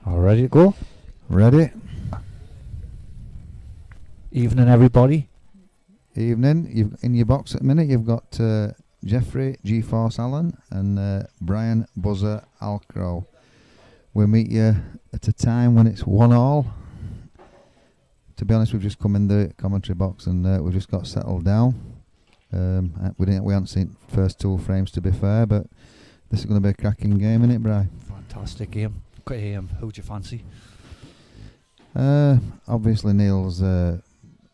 All ready to go? Ready? Evening, everybody. Evening. You've in your box at the minute. You've got Jeffrey G-Force Allen and Brian Buzzer Alcrow. We'll meet you at a time when it's 1-1. To be honest, we've just come in the commentary box and we've just got settled down. We haven't seen first two frames, to be fair, but this is going to be a cracking game, isn't it, Bri? Fantastic game. Who'd you fancy? Obviously Neil's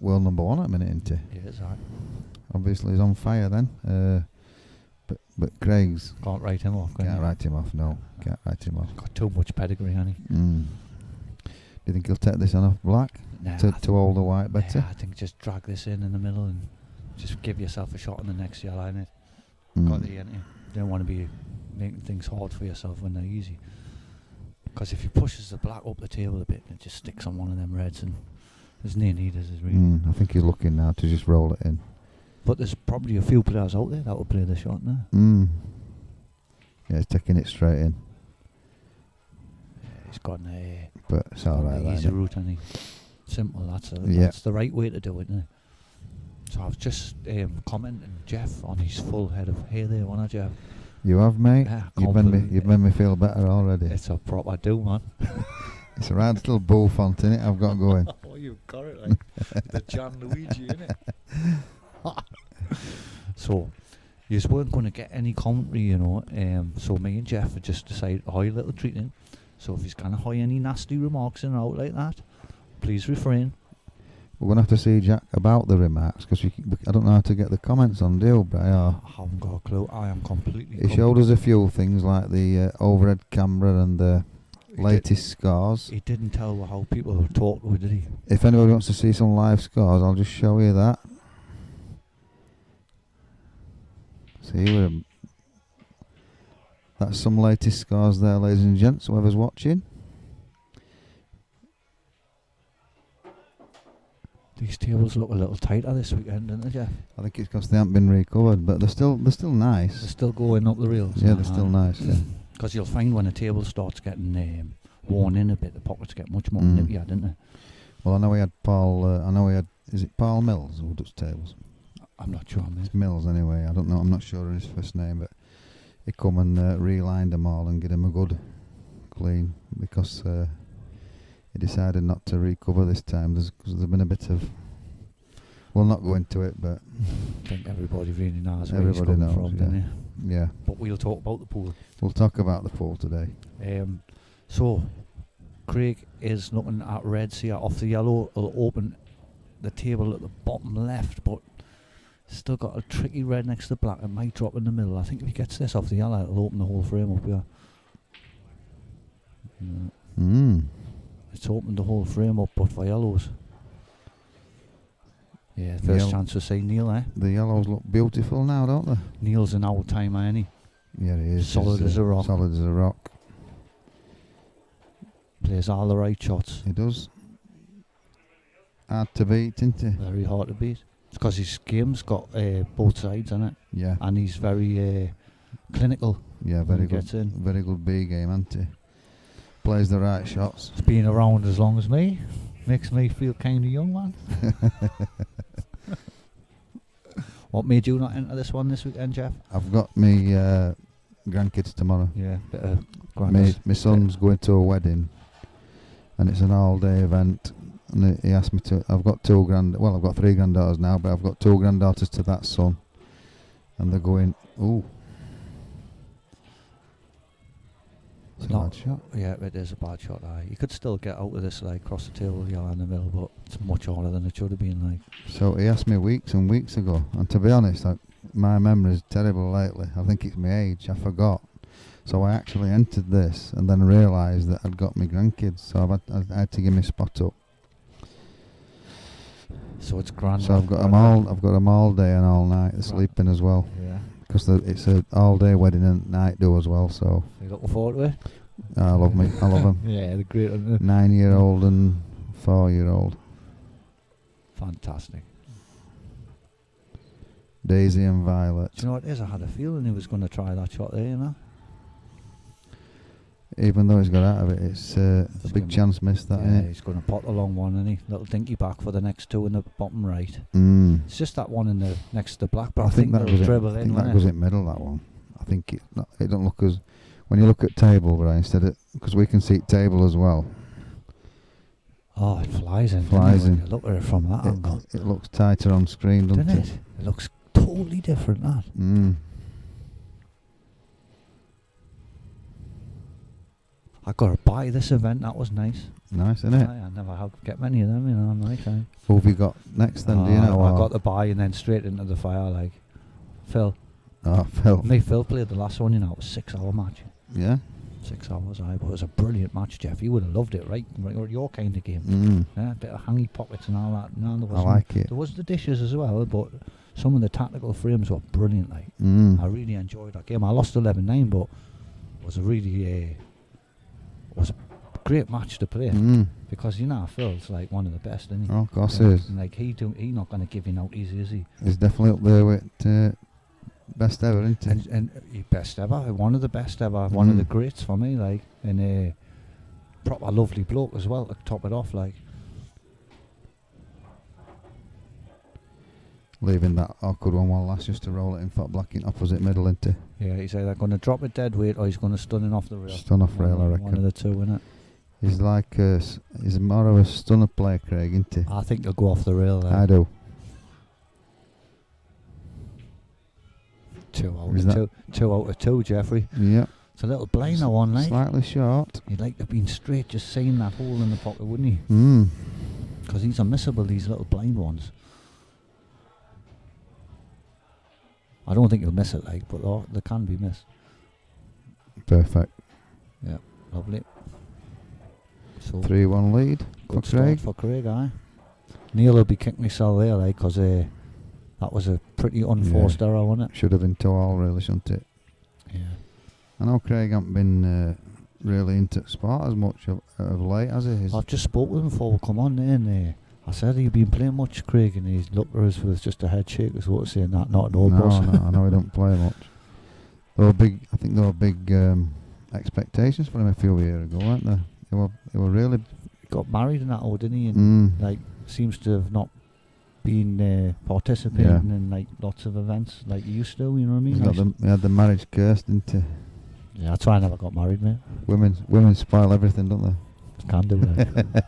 world number one at the minute, isn't he? Yeah, it's right. Obviously he's on fire then. But Craig's Can't write him off, can't write him off. No, can't write him off. Got too much pedigree, hasn't he? Do you think he'll take this on off black Nah, to hold the white better? Yeah, I think just drag this in the middle and just give yourself a shot on the next yellow, innit? Mm. Got the, ain't you? You don't want to be making things hard for yourself when they're easy. Because if he pushes the black up the table a bit, it just sticks on one of them reds, and there's no need, is there, really? I think he's looking now to just roll it in. But there's probably a few players out there that will play the shot now. Yeah, he's taking it straight in. Yeah, he's gone But it's alright. the easy route, and simple. That's the right way to do it, isn't it? So I was just commenting Jeff on his full head of hair there, wasn't I, Jeff? You have, mate. Yeah, You've made me feel better already. It's a proper do, man. It's a right little bull font in it. I've got going. Oh, you've got it, like the John Luigi, innit? So, you weren't going to get any commentary, you know. So me and Jeff had just decided, a little treating. So if he's going to hire any nasty remarks in or out like that, please refrain. We're going to have to see Jack about the remarks because I don't know how to get the comments on deal, Bri. I haven't got a clue. I am completely... He showed us a few things like the overhead camera and the latest scores. He didn't tell how people were talking, did he? If anybody wants to see some live scores, I'll just show you that. See, that's some latest scores there, ladies and gents, whoever's watching. These tables look a little tighter this weekend, don't they, Jeff? I think it's because they haven't been recovered, but they're still nice. They're still going up the rails. Yeah, they're still nice. Yeah. Because you'll find when a table starts getting worn in a bit, the pockets get much more nippier, don't they? Well, I know we had Paul. Is it Paul Mills who does tables? I'm not sure, mate. It's Mills anyway. I don't know. I'm not sure of his first name, but he come and relined them all and get him a good clean because he decided not to recover this time. There's been a bit of. We'll not go into it, but I think everybody really knows where everybody he's knows. coming from, Yeah. don't they? Yeah. But we'll talk about the pool. We'll talk about the pool today. So, Craig is looking at reds here off the yellow. It'll open the table at the bottom left, but still got a tricky red next to black. It might drop in the middle. I think if he gets this off the yellow, it'll open the whole frame up here. It's opened the whole frame up, but for yellows. Yeah, first chance to see Neil, eh? The yellows look beautiful now, don't they? Neil's an old timer, ain't he? Yeah, he is. Solid as a rock. Solid as a rock. Plays all the right shots. He does. Hard to beat, isn't he? Very hard to beat. It's because his game's got both sides, isn't it? Yeah. And he's very clinical. Yeah, very good. Gets in. Very good B game, isn't he? Plays the right shots. He's been around as long as me. Makes me feel kind of young, man. What made you not enter this one this weekend, Jeff? I've got me grandkids tomorrow. Yeah, bit of My son's going to a wedding, and it's an all-day event. And he asked me to. I've got I've got 3 granddaughters now, but I've got 2 granddaughters to that son, and they're going. Ooh, it's a bad shot. Yeah, it is a bad shot. You could still get out of this, like cross the table, yellow in the middle, but it's much harder than it should have been. Like. So he asked me weeks and weeks ago, and to be honest, my memory is terrible lately. I think it's my age. I forgot. So I actually entered this and then realised that I'd got my grandkids. So I had to give my spot up. So it's grand. So I've got them all day and all night. They're sleeping as well. Yeah. Because it's an all day wedding and night do as well. So you looking forward to it? I love them. Yeah, they're great. 9-year-old and 4-year-old. Fantastic. Daisy and Violet. Do you know what it is? I had a feeling he was going to try that shot there, you know. Even though he's got out of it, it's a He's big gonna- chance missed, that, Yeah, innit? he's going to pot the long one, and he little dinky back for the next two in the bottom right. It's just that one in the next to the black, but I think that they'll goes dribble in. I in, think that won't goes it? in middle. That one. I think it don't look as when you look at table, right? Instead of because we can see table as well. Oh, it flies in. Flies doesn't it, in. when you look at it from that angle, It looks tighter on screen, doesn't doesn't it? it? It looks totally different. That. I got to buy this event. That was nice. Nice, isn't it? I never get many of them, on my time. Who have you got next then? Do you know? I got the buy and then straight into the fire, like Phil. Oh, Phil. Phil played the last one. It was a 6-hour match. Yeah. 6 hours, but it was a brilliant match, Jeff. You would have loved it, right? Your kind of game. Yeah, a bit of hangy pockets and all that. No, there I like it. There was the dishes as well, but some of the tactical frames were brilliant. Like I really enjoyed that game. I lost 11-9, but it was a really was a great match to play because Phil's like one of the best, isn't he? Oh, of course he is. And like he not going to give you out easy, is he? He's definitely up there with best ever, isn't he? And he best ever, one of the best ever, one of the greats for me, like, and a proper lovely bloke as well to top it off, like. Leaving that awkward one last just to roll it in fat black in opposite middle, isn't he? Yeah, he's either going to drop it dead weight or he's going to stun it off the rail. Stun off rail, I reckon. One of the two, innit? He's like he's more of a stunner player, Craig, isn't he? I think he'll go off the rail there. I do. 2 out of 2, Jeffrey. Yeah. It's a little blinder one, like. Slightly short. He'd like to have been straight, just seeing that hole in the pocket, wouldn't he? Because these are missable, these little blind ones. I don't think he'll miss it, like, but they can be missed. Perfect. Yeah, lovely. So 3-1 lead for good start Craig. for Craig, aye. Neil will be kicking himself there, like, because that was a pretty unforced error, wasn't it? Should have been 2-all, really, shouldn't it? Yeah. I know Craig hasn't been really into sport as much of late, has he? I've just spoke with him before we come on there, and I said, have you been playing much, Craig? And he's looked at us with just a head shake, as what saying that, not at all, boss. No, I know he don't play much. I think there were big expectations for him a few years ago, weren't there? They were really... Got married and that, didn't he? And like, seems to have not been participating in like lots of events like he used to, you know what I mean? He had the marriage curse, didn't he? Yeah, that's why I never got married, mate. Women spoil everything, don't they? Can do that.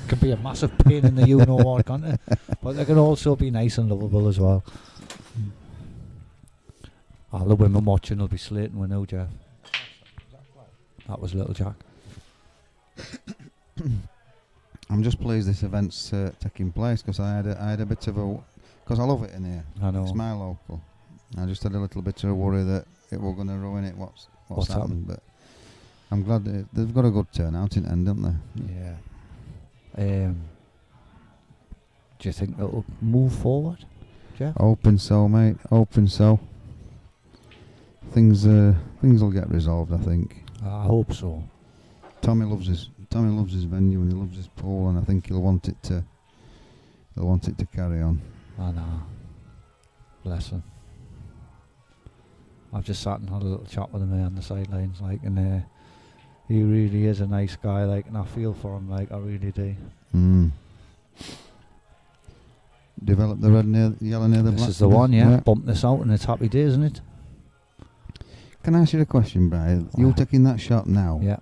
Can be a massive pain in the you-know-what, can't they? But they can also be nice and lovable as well. All the women watching will be slating we know, Jeff. That was Little Jack. I'm just pleased this event's taking place because I had a bit of a... Because I love it in here. I know. It's my local. I just had a little bit of a worry that it were going to ruin it, what's happened. But I'm glad they've got a good turnout in the end, don't they? Yeah. Do you think it'll move forward, Jeff? Hoping so, mate. Hoping so. Things will get resolved, I think. I hope so. Tommy loves his venue and he loves his pool, and I think he'll want it to carry on. I know. Bless him. I've just sat and had a little chat with him there on the sidelines, like, and he really is a nice guy, like, and I feel for him, like, I really do. Develop the red near, yellow near the black. This is the one, yeah. Bump this out and it's happy days, isn't it? Can I ask you a question, Brian? You're taking that shot now. Yeah.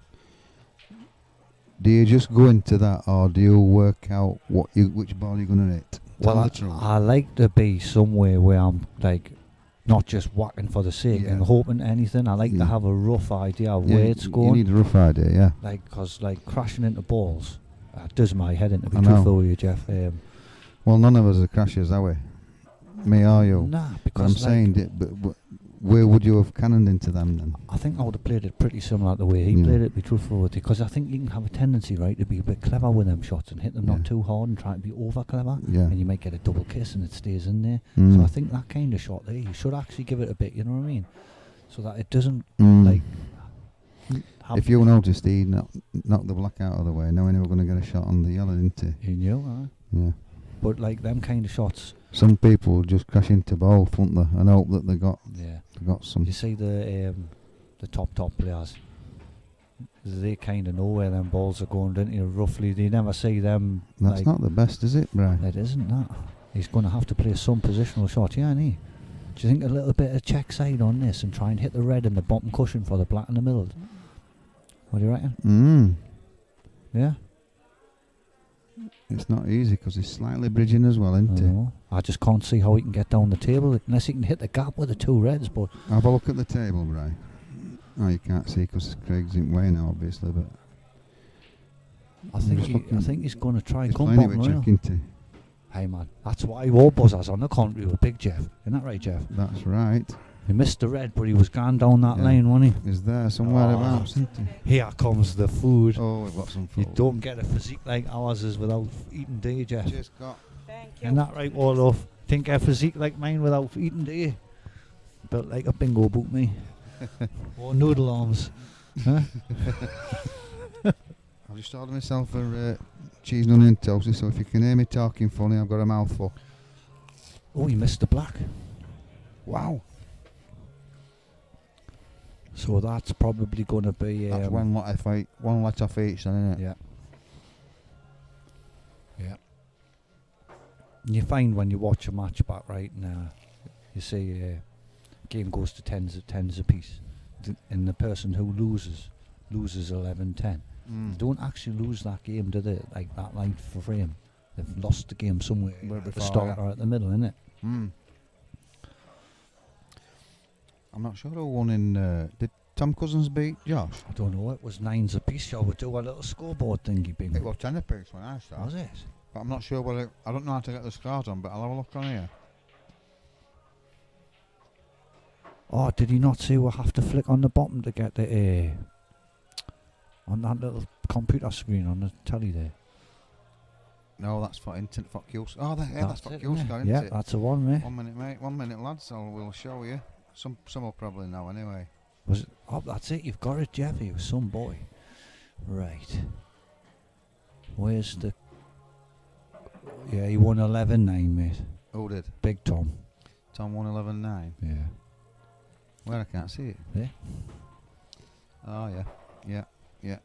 Do you just go into that, or do you work out which ball you're going to hit? Well, I like to be somewhere where I'm, like, not just whacking for the sake and hoping anything. I like to have a rough idea of where it's going. You need a rough idea, yeah. Like, because, like, crashing into balls does my head in, to be truthful with you, Jeff. Well, none of us are crashers, are we? Me or you? Nah, But because I'm saying, but where would you have cannoned into them then? I think I would have played it pretty similar to the way he played it, to be truthful with you, because I think you can have a tendency, right, to be a bit clever with them shots and hit them not too hard and try to be over clever, and you might get a double kiss and it stays in there. So I think that kind of shot there, you should actually give it a bit, you know what I mean, so that it doesn't like. If you noticed, he knocked the black out of the way, knowing he was going to get a shot on the yellow, didn't he? He knew, Yeah. But like them kind of shots, some people just crash into both, won't they, and hope that they got some. You see the top players, they kind of know where them balls are going, don't you? Roughly, they never see them. That's like, not the best, is it, Brian? It isn't that. He's going to have to play some positional shot, yeah, isn't he? Do you think a little bit of check side on this and try and hit the red in the bottom cushion for the black in the middle? What do you reckon? Yeah? It's not easy because he's slightly bridging as well, isn't he? know. I just can't see how he can get down the table unless he can hit the gap with the two reds. But Have a look at the table, Brian. Oh, you can't see because Craig's in way now, obviously, but I think he's going to try and he's come playing it bottom with royal. check, isn't he? Hey man, that's why he wore buzzers on the country with Big Jeff. Isn't that right, Jeff? That's right. He missed the red, but he was gone down that lane, wasn't he? He's there somewhere about, isn't he? Here comes the food. Oh, we've got some You food. don't get a physique like ours is without eating, do you, Jeff? Cheers, Scott. Thank you. Isn't that right, Waldorf? Think a physique like mine without eating, do you? Built like a bingo boot, me. Or noodle arms. Huh? I've just ordered myself a cheese and onion toasty, so if you can hear me talking funny, I've got a mouthful. Oh, he missed the black. Wow. So that's probably going to be... That's one let off each then, isn't it? Yeah. Yeah. And you find when you watch a match back right now, you see game goes to tens apiece. And the person who loses 11-10. They don't actually lose that game, do they? Like that line for frame. They've lost the game somewhere at the start or at the middle, innit? I'm not sure who won in... did Tom Cousins beat Josh? I don't know, it was 9s apiece. Shall we do a little scoreboard thingy, bing? It was 10 apiece when I started. Was it? But I'm not sure whether... I don't know how to get the scores on, but I'll have a look on here. Oh, did he not say we'll have to flick on the bottom to get the... on that little computer screen on the telly there? No, that's for internet, for Q. Oh, that's for it, Q innit? score, isn't Yeah, it? that's the one, mate. 1 minute, mate. 1 minute, lads. We'll show you. Some will probably know anyway. Was it? Oh, that's it. You've got it, Jeff. He was some boy. Right. Where's the... Yeah, he won 11-9, mate. Who did? Big Tom. Tom won 11-9. Yeah. Where I can't see it. There. Oh, yeah. Yeah. Yeah.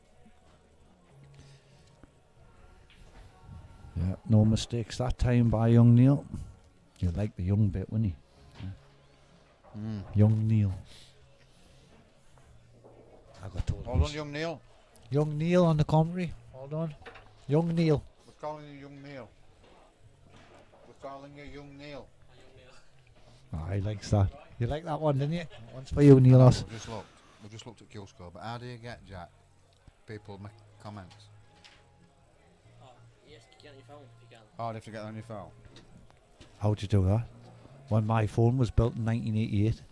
No mistakes that time by young Neil. You like the young bit, wouldn't he? Young Neil. I got told. Hold on, young Neil. Young Neil on the commentary. Hold on. Young Neil. We're calling you young Neil. We're calling you young Neil. Oh, he likes that. You like that one, didn't you? One's for you, Neil. We've just looked at Q score, but how do you get, Jack? People make comments. Oh, yes, get on your phone if you can. Oh, you have to get on your phone. How'd you do that? When my phone was built in 1988.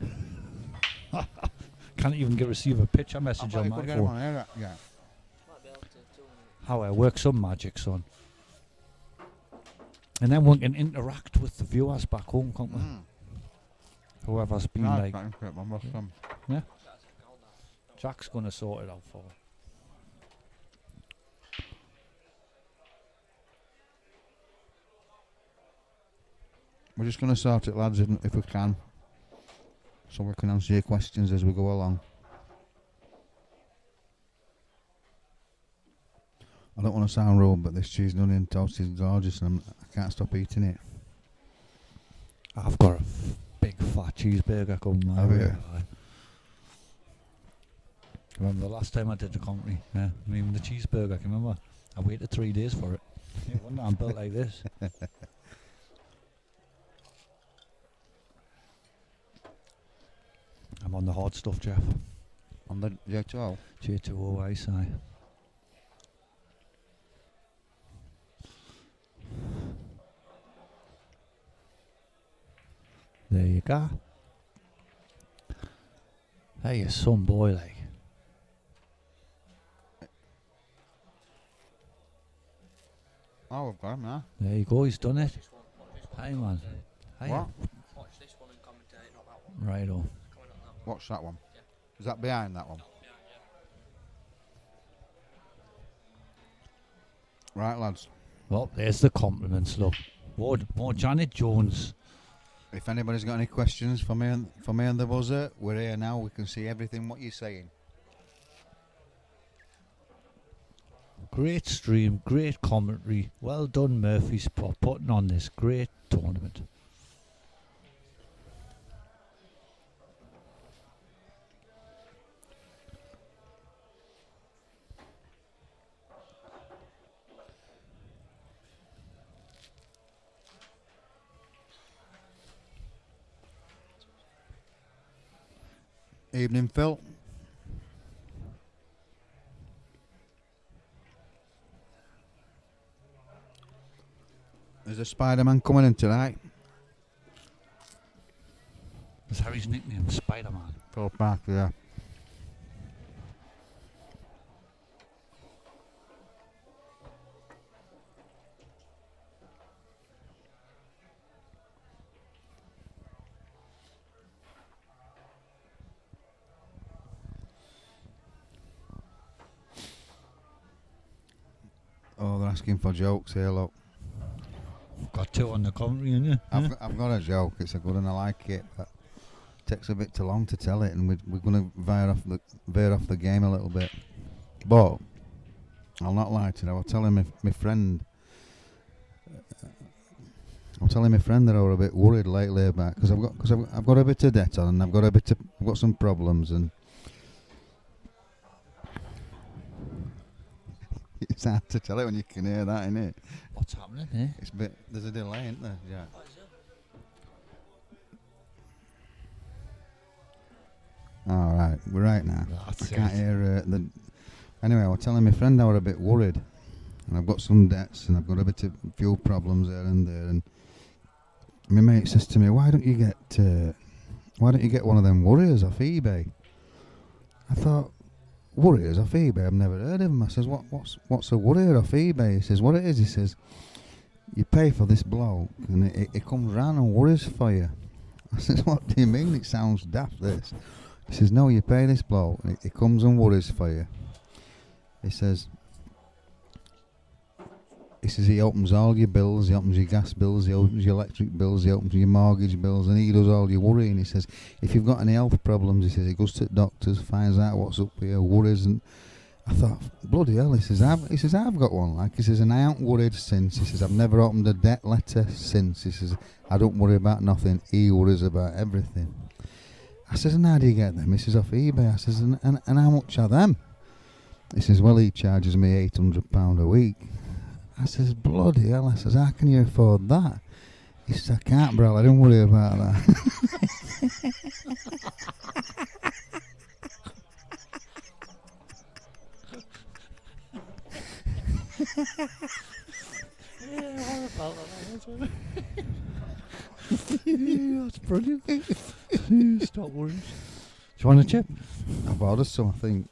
Can't even receive a picture message on my phone. Yeah. Might be able to do How I work some magic, son. And then we can interact with the viewers back home, can't we? Whoever's been like... Yeah? Jack's going to sort it out for her. We're just going to sort it, lads, if we can. So we can answer your questions as we go along. I don't want to sound rude, but this cheese and onion toast is gorgeous and I can't stop eating it. I've got a big fat cheeseburger coming my Have way. you? Remember the last time I did the comedy? Yeah, even the cheeseburger, can you remember? I waited 3 days for it. Yeah, one day I'm built like this. I'm on the hard stuff, Jeff. On the J2O? J2O ISI. There you go. Hey, you some boy, like. Oh, we've got him now. There you go, he's done it. this one. Watch this one. Hey, man. Hey. What? Watch this one and commentate, not that one. Right on. Coming on that one. Watch that one. Yeah. Is that behind that one? Yeah. Right, lads. Well, there's the compliments, look. More Janet Jones. If anybody's got any questions for me and the buzzer, we're here now. We can see everything what you're saying. Great stream, great commentary. Well done, Murphys, for putting on this great tournament. Evening, Phil. Is a Spider-Man coming in tonight? Is Harry's nickname Spider-Man? Phil Parker, yeah. Oh, they're asking for jokes here, look. Got two on the commentary, ain't you? I've got a joke. It's a good one. I like it, but it takes a bit too long to tell it, and we're going to veer off the game a little bit. But I'll not lie to you. I was telling my friend. I'm telling my friend that I was a bit worried lately about because I've got a bit of debt on, and I've got some problems, and it's hard to tell it when you can hear that, isn't it? What's happening here? It's a bit. There's a delay, isn't there? Yeah. All right, we're right now. That's I can't it. hear the. Anyway, I was telling my friend I was a bit worried, and I've got some debts, and I've got a few problems here and there, and my mate says to me, "Why don't you get one of them warriors off eBay?" I thought, warriors off eBay? I've never heard of them. I says, "What's a warrior off eBay?" He says, "What it is?" He says, "You pay for this bloke, and it comes round and worries for you." I says, "What do you mean? It sounds daft, this." He says, "No, you pay this bloke, and it comes and worries for you." He says, he opens all your bills, he opens your gas bills, he opens your electric bills, he opens your mortgage bills, and he does all your worrying. He says, if you've got any health problems, he says, he goes to the doctors, finds out what's up with you, worries. And I thought, bloody hell, he says, I've got one, like, he says, and I ain't worried since. He says, I've never opened a debt letter since. He says, I don't worry about nothing, he worries about everything. I says, and how do you get them? He says, off eBay. I says, and how much are them? He says, well, he charges me £800 a week. I says, bloody hell. I says, how can you afford that? He says, I can't, bro. I don't worry about that. That's brilliant. Stop worrying. Do you want a chip? I've ordered some, I think.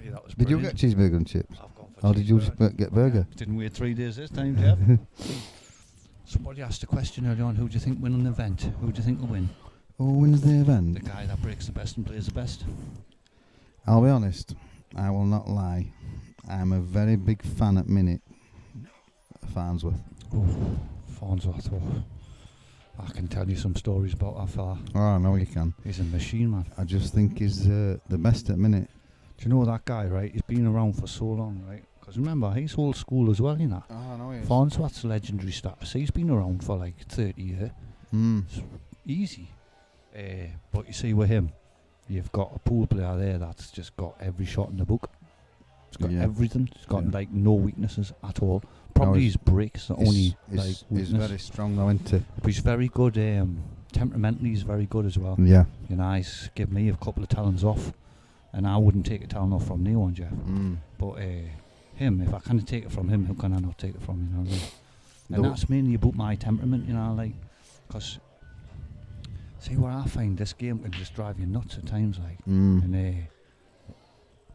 Yeah, that was Did you brilliant. get cheeseburger and chips? I've gone for Or did you just cheeseburger. get burger? Didn't wait 3 days this time, Jeff. Somebody asked a question earlier on, who do you think win an event? Who do you think will win? Who wins the event? The guy that breaks the best and plays the best. I'll be honest, I will not lie. I'm a very big fan at minute of Farnsworth. Oh, Farnsworth. Oh. I can tell you some stories about how far. Oh, I know you can. He's a machine, man. I just think he's the best at minute. Do you know that guy, right? He's been around for so long, right? Because remember, he's old school as well, you know. Oh, I know he is. Farnsworth's legendary status. He's been around for like 30 years. Easy. But you see with him, you've got a pool player there that's just got every shot in the book. It's got everything. It's got like no weaknesses at all. Probably his breaks the only like He's weakness. very strong though, isn't he? But he's very good. Temperamentally, he's very good as well. Yeah. You know, he's give me a couple of talons off, and I wouldn't take a talon off from no one, Jeff. But him, if I can't take it from him, how can I not take it from him? You know what I mean? And that's mainly about my temperament, you know, like, because see where I find this game can just drive you nuts at times, like, and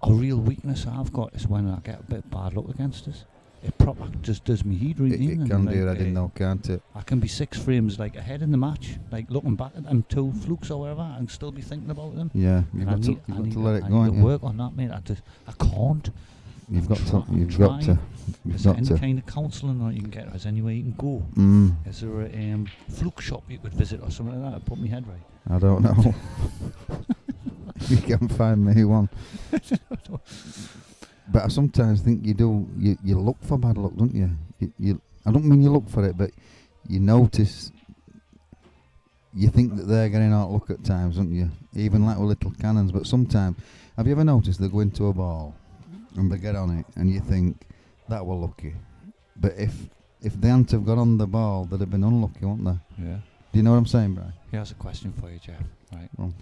a real weakness I've got is when I get a bit bad luck against us. It proper just does me heat right in. It can do, I didn't know, can't it? I can be 6 frames like ahead in the match, like looking back at them 2 flukes or whatever, and still be thinking about them. Yeah, you've got to let it go. I need to work on that, mate. I can't. You've got to. Is there any kind of counselling that you can get? Is there any way you can go? Is there a fluke shop you could visit or something like that? Put my head right. I don't know. You can find me one. But I sometimes think you do. You look for bad luck, don't you? I don't mean you look for it, but you notice. You think that they're getting out luck at times, don't you? Even like with little cannons. But sometimes, have you ever noticed they go into a ball and they get on it, and you think that were lucky. But if they hadn't have got on the ball, they'd have been unlucky, wouldn't they? Yeah. Do you know what I'm saying, Brian? Here's a question for you, Jeff. Right. Oh.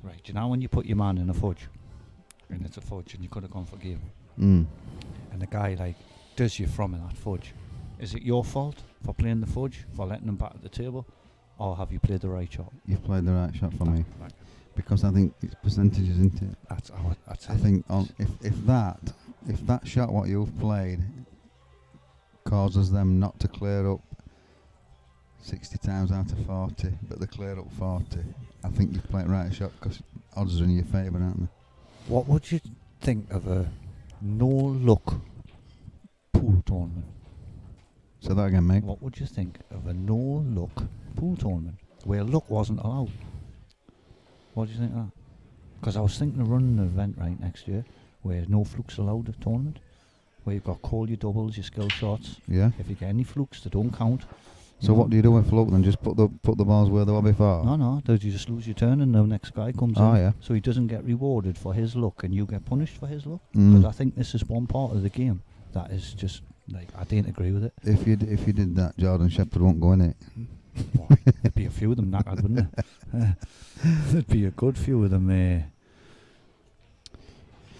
Right. Do you know when you put your man in a fudge, and it's a fudge, and you could have gone for game, Mm. and the guy like does you from that fudge? Is it your fault for playing the fudge, for letting him back at the table, or have you played the right shot? You've played the right shot for me. Right. Because I think it's percentages, isn't it? That's I think if that shot what you've played causes them not to clear up 60 times out of 40, but they clear up 40, I think you've played right shot because odds are in your favour, aren't they? What would you think of a no-luck pool tournament? Say that again, mate. What would you think of a no-luck pool tournament where luck wasn't allowed? What do you think of that? Because I was thinking of running an event right next year where no flukes allowed a tournament, where you've got call your doubles, your skill shots. Yeah. If you get any flukes, they don't count. So what do you do with float then? Just put the balls where they were before? No, you just lose your turn and the next guy comes in. Oh, yeah. So he doesn't get rewarded for his luck and you get punished for his luck. Because I think this is one part of the game that is just, like, I didn't agree with it. If you did that, Jordan Shepherd won't go in it. Well, there'd be a few of them knackered, wouldn't there? There'd be a good few of them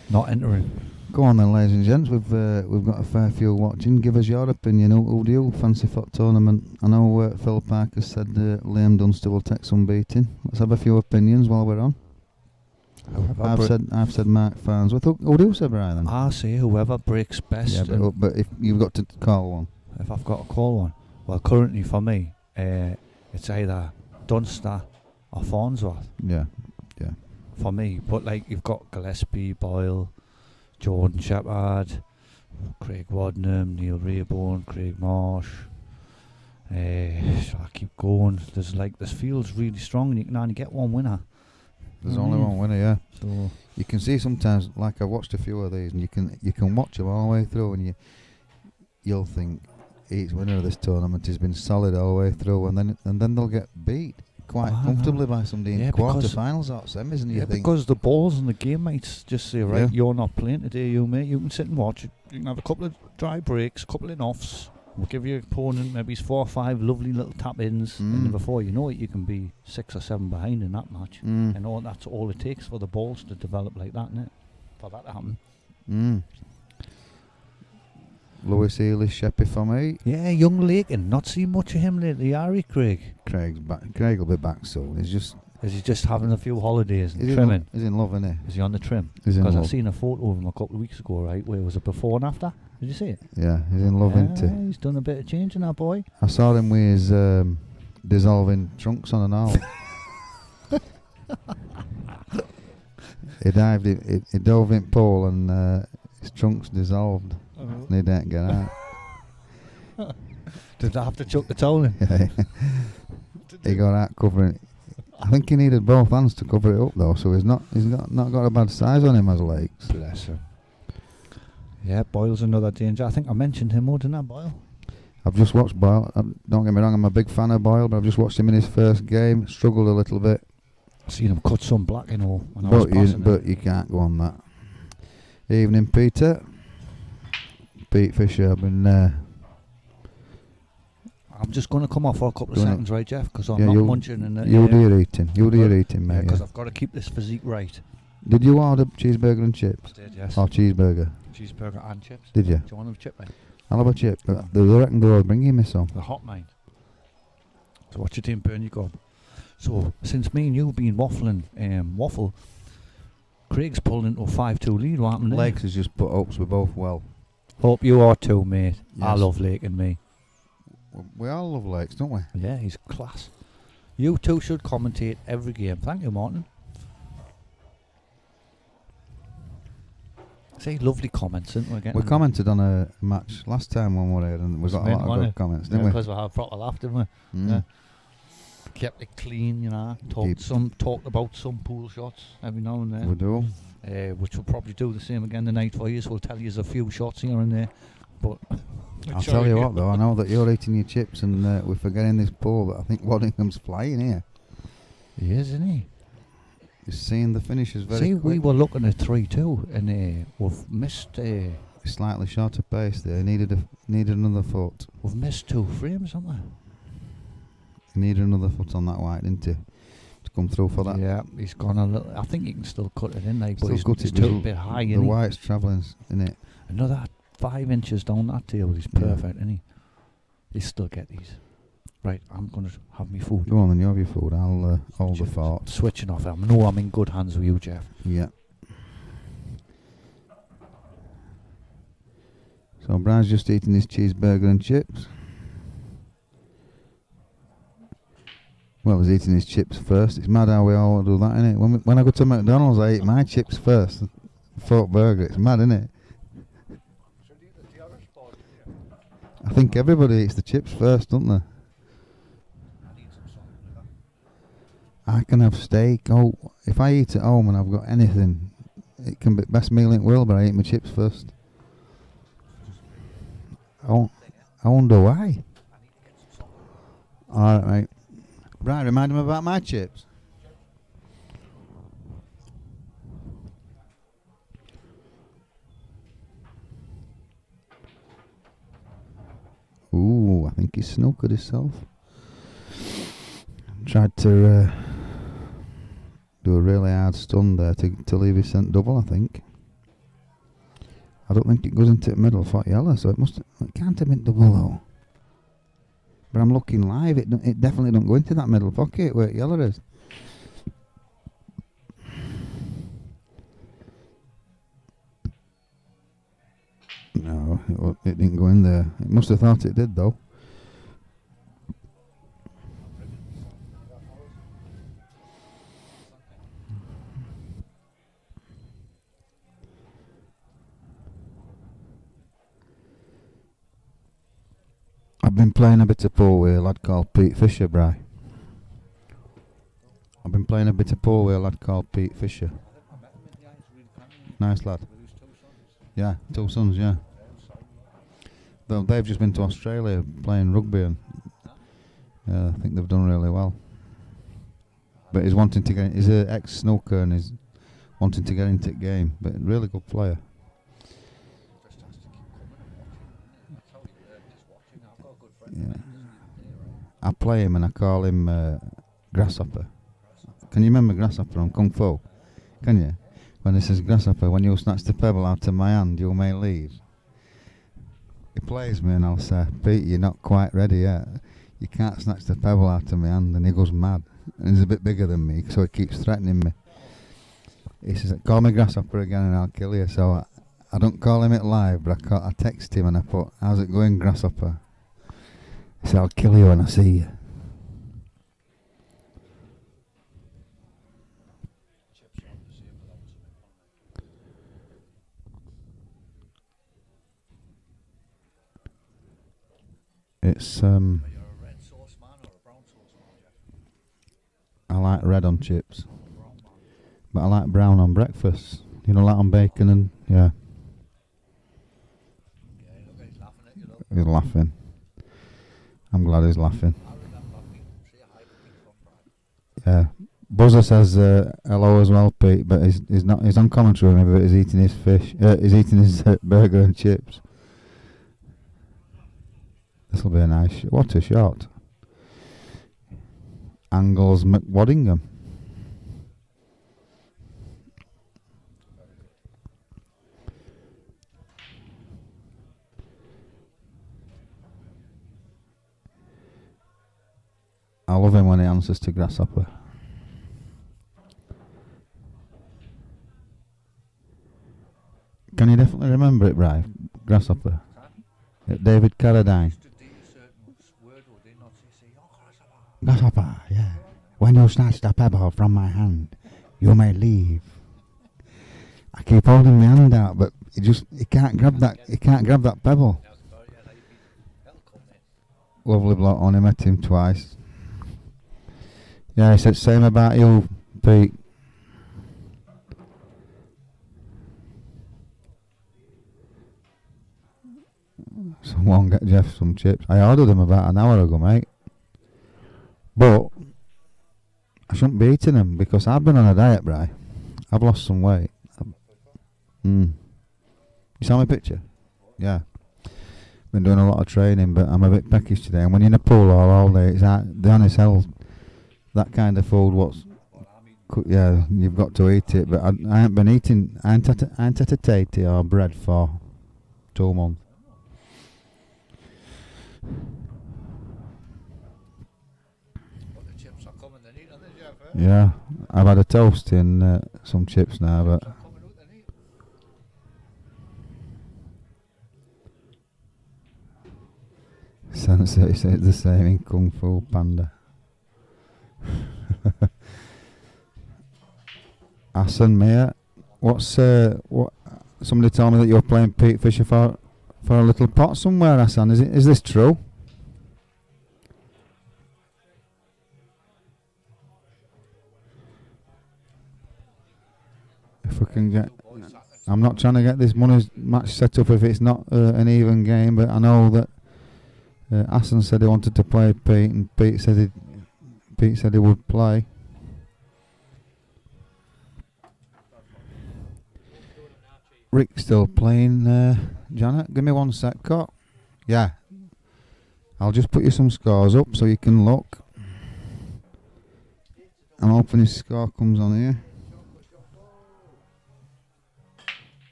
not entering. Go on then, ladies and gents. We've got a fair few watching. Give us your opinion. Who do you fancy for tournament? I know Phil Parker said Liam Dunster will take some beating. Let's have a few opinions while we're on. I've said Mark Farnsworth. Who do you say, Brian? Then? I say whoever breaks best. Yeah, but if you've got to call one. If I've got to call one, well, currently for me, it's either Dunster or Farnsworth. Yeah. For me, but like you've got Gillespie, Boyle, Jordan Shepherd, Craig Waddingham, Neil Raybone, Craig Marsh. Shall I keep going? This field's really strong, and you can only get one winner. There's only one winner, yeah. So you can see sometimes, like I've watched a few of these, and you can watch them all the way through, and you'll think each winner of this tournament has been solid all the way through, and then they'll get beat quite comfortably by somebody in quarter-finals or semis, and you think... because the balls and the game mates just say, right, you're not playing today, you mate, you can sit and watch. You can have a couple of dry breaks, a couple of offs. We'll give your opponent maybe 4 or 5 lovely little tap-ins, and then before you know it, you can be 6 or 7 behind in that match. And that's all it takes for the balls to develop like that, innit? For that to happen. Lewis Healy, Sheppy for me. Yeah, young Lakin. Not seen much of him lately, are we, Craig? Craig's back. Craig will be back soon. Is he just having a few holidays and he's trimming? He's in love, isn't he? Is he on the trim? Because I seen a photo of him a couple of weeks ago, right, where it was a before and after. Did you see it? Yeah, he's in love, isn't he? He's done a bit of change in that boy. I saw him with his dissolving trunks on and all. He dove in pool and his trunks dissolved. And he didn't get out. Did I have to chuck the towel in? Yeah. He got out covering it. I think he needed both hands to cover it up though, so he's not got a bad size on him as legs. Bless him. Yeah, Boyle's another danger. I think I mentioned him more, didn't I, Boyle? I've just watched Boyle. Don't get me wrong, I'm a big fan of Boyle, but I've just watched him in his first game. Struggled a little bit. I've seen him cut some black, when I was passing But you can't go on that. Evening, Peter. Pete Fisher, I've been I'm just going to come off for a couple of seconds, right, Jeff? Because I'm not munching. You do your eating. You do your eating, mate. Because I've got to keep this physique right. Did you order cheeseburger and chips? I did, yes. Or cheeseburger? Cheeseburger and chips. Did you? Do you want a chip, mate? I'll have a chip. They reckon they'll bring me some. The hot, mate. So watch your team burn your gob. So, since me and you have been waffling waffle, Craig's pulled into a 5-2 lead. What happened there? Lakes has just put hopes we're both well. Hope you are too, mate. Yes. I love Lake and me. We all love Lakes, don't we? Yeah, he's class. You two should commentate every game. Thank you, Martin. Say lovely comments, isn't we? We commented on a match last time when we were here, and we got a lot of good comments, didn't we? Because we had a proper laugh, didn't we? Yeah. kept it clean, you know. Keep- Talked about some pool shots every now and then. We do. Which we'll probably do the same again tonight for you. So we'll tell you a few shots here and there. But I'll tell you what though, I know that you're eating your chips and we're forgetting this pool, but I think Waddingham's flying here. he is, isn't he? You're seeing the finishes very See, quick. we were looking at 3-2 and we've missed. Slightly shorter pace there. Needed another foot. We've missed 2 frames, haven't we? He needed another foot on that white, didn't he? To come through for that. Yeah, he's gone a little. I think he can still cut it in, like, but Still he's cut it, too but a bit high. The Isn't he? white's travelling, isn't it? Another 5 inches down that table. He's Yeah. perfect, isn't he? He still get these. Right, I'm gonna have my food. Go on then, you have your food. I'll hold the fort. Switching off. I know I'm in good hands with you, Jeff. Yeah. So Brian's just eating his cheeseburger and chips. Well, he's eating his chips first. It's mad how we all do that, innit? When I go to McDonald's, I eat my chips first. Fork burger. It's mad, innit? I think everybody eats the chips first, don't they? I can have steak. Oh, if I eat at home and I've got anything, it can be best meal in the world, but I eat my chips first. Oh, I wonder why. Alright, mate. Brian, remind him about my chips. Ooh, I think he's snookered himself. Tried to do a really hard stun there to leave his scent double, I think. I don't think it goes into the middle for yellow, so it can't have been double though. But I'm looking live, it definitely don't go into that middle pocket where yellow is. No, it didn't go in there. It must have thought it did though. I've been playing a bit of pool with a lad called Pete Fisher, Bri. I've been playing a bit of pool with a lad called Pete Fisher. Nice lad. Yeah, 2 sons, yeah. They've just been to Australia playing rugby and I think they've done really well. But he's wanting to get, he's an ex-snooker and he's wanting to get into the game, but really good player. Yeah. I play him and I call him Grasshopper. Can you remember Grasshopper on Kung Fu? Can you? When it says Grasshopper, when you snatch the pebble out of my hand, you may leave. He plays me and I'll say, Pete, you're not quite ready yet. You can't snatch the pebble out of my hand, and he goes mad. And he's a bit bigger than me, so he keeps threatening me. He says, call me Grasshopper again and I'll kill you. So I don't call him it live, but I text him and I put, how's it going, Grasshopper? He said, I'll kill you when I see you. It's Are you a red sauce man or a brown sauce man, Jeff? I like red on chips, but I like brown on breakfast. You know, like on bacon and yeah. Yeah, look, he's laughing at you, look. He's laughing. I'm glad he's laughing. I remember me say hi to Pete from Brad. Yeah. Buzzer says hello as well, Pete, but he's not. He's on commentary with me, but he's eating his fish. He's eating his burger and chips. This will be a nice. What a shot! Angles Waddingham. I love him when he answers to Grasshopper. Can you definitely remember it, Bri? Grasshopper. David Carradine. Grasshopper, yeah. When you snatch the pebble from my hand, you may leave. I keep holding my hand out, but he can't grab that. He can't grab that pebble. Lovely bloke. Only met him twice. Yeah, he said same about you, Pete. Someone get Jeff some chips. I ordered them about an hour ago, mate. But I shouldn't be eating them because I've been on a diet, Bri. I've lost some weight. You saw my picture? Yeah. Been doing a lot of training, but I'm a bit peckish today. And when you're in a pool all day, it's the honest hell. That kind of food, yeah, you've got to eat it. But I ain't been eating tatty or bread for 2 months. But the chips are coming, they need, aren't they, Jeff? Yeah, I've had a toast in some chips now, but Sensei says the same in Kung Fu Panda. Hassan, mate, what? Somebody told me that you're playing Pete Fisher for a little pot somewhere, Hassan. Is this true? If we can get, I'm not trying to get this money match set up if it's not an even game, but I know that Hassan said he wanted to play Pete, and Pete said he would play. Rick's still playing. Janet, give me 1 sec, Cut. Yeah, I'll just put you some scores up so you can look. I'm hoping his score comes on here.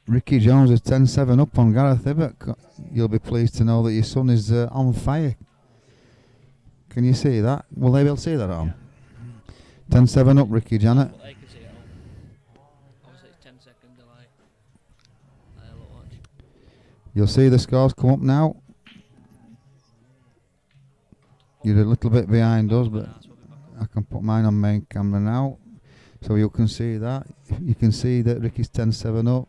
Ricky Jones is 10-7 up on Gareth Ibbott. You'll be pleased to know that your son is on fire. Can you see that? Will they be able to see that at home? 10-7 up, Ricky Janet. But they can see it at home. Obviously it's 10-second delay. Watch. You'll see the scores come up now. You're a little bit behind us, but I can put mine on main camera now, so you can see that. You can see that Ricky's 10-7 up.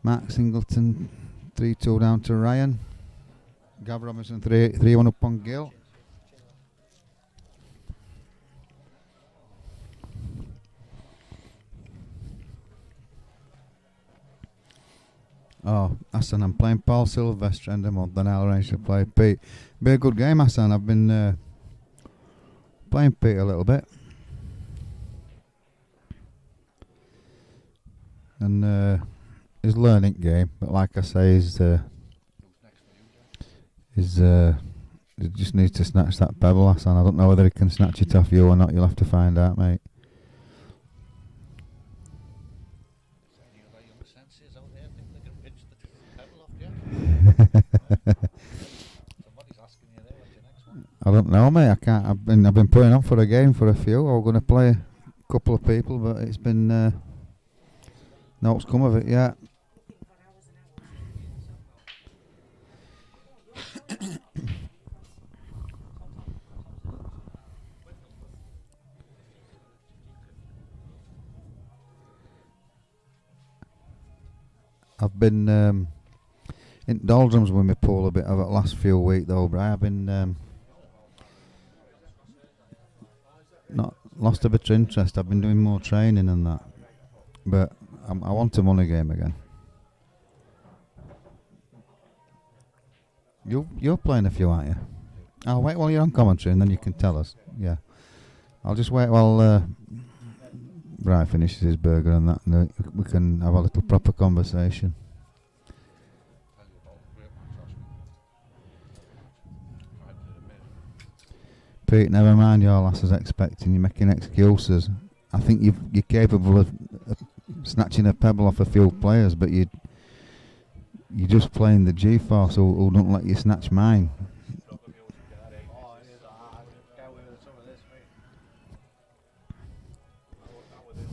Mark Singleton 3-2 down to Ryan. Gav Robinson 3-1 up on Gil. Oh, Hassan, I'm playing Paul Sylvester end of month, then I'll arrange to play Pete. Be a good game, Hassan. I've been playing Pete a little bit. And his learning game, but like I say, he just needs to snatch that pebble, Hassan. I don't know whether he can snatch it off you or not. You'll have to find out, mate. I don't know, mate. I can't. I've been putting on for a game for a few. I was going to play a couple of people, but it's been no what's come of it yet. I've been in doldrums with my pool a bit over the last few weeks though, but I've been not lost a bit of interest. I've been doing more training and that, but I want a money game again. You're playing a few, aren't you? I'll wait while you're on commentary and then you can tell us. Yeah, I'll just wait while Brian finishes his burger and that, and we can have a little proper conversation. Pete, never mind your lasses expecting. You're making excuses. I think you're capable of snatching a pebble off a few players, but you're just playing the G-Force who don't let you snatch mine.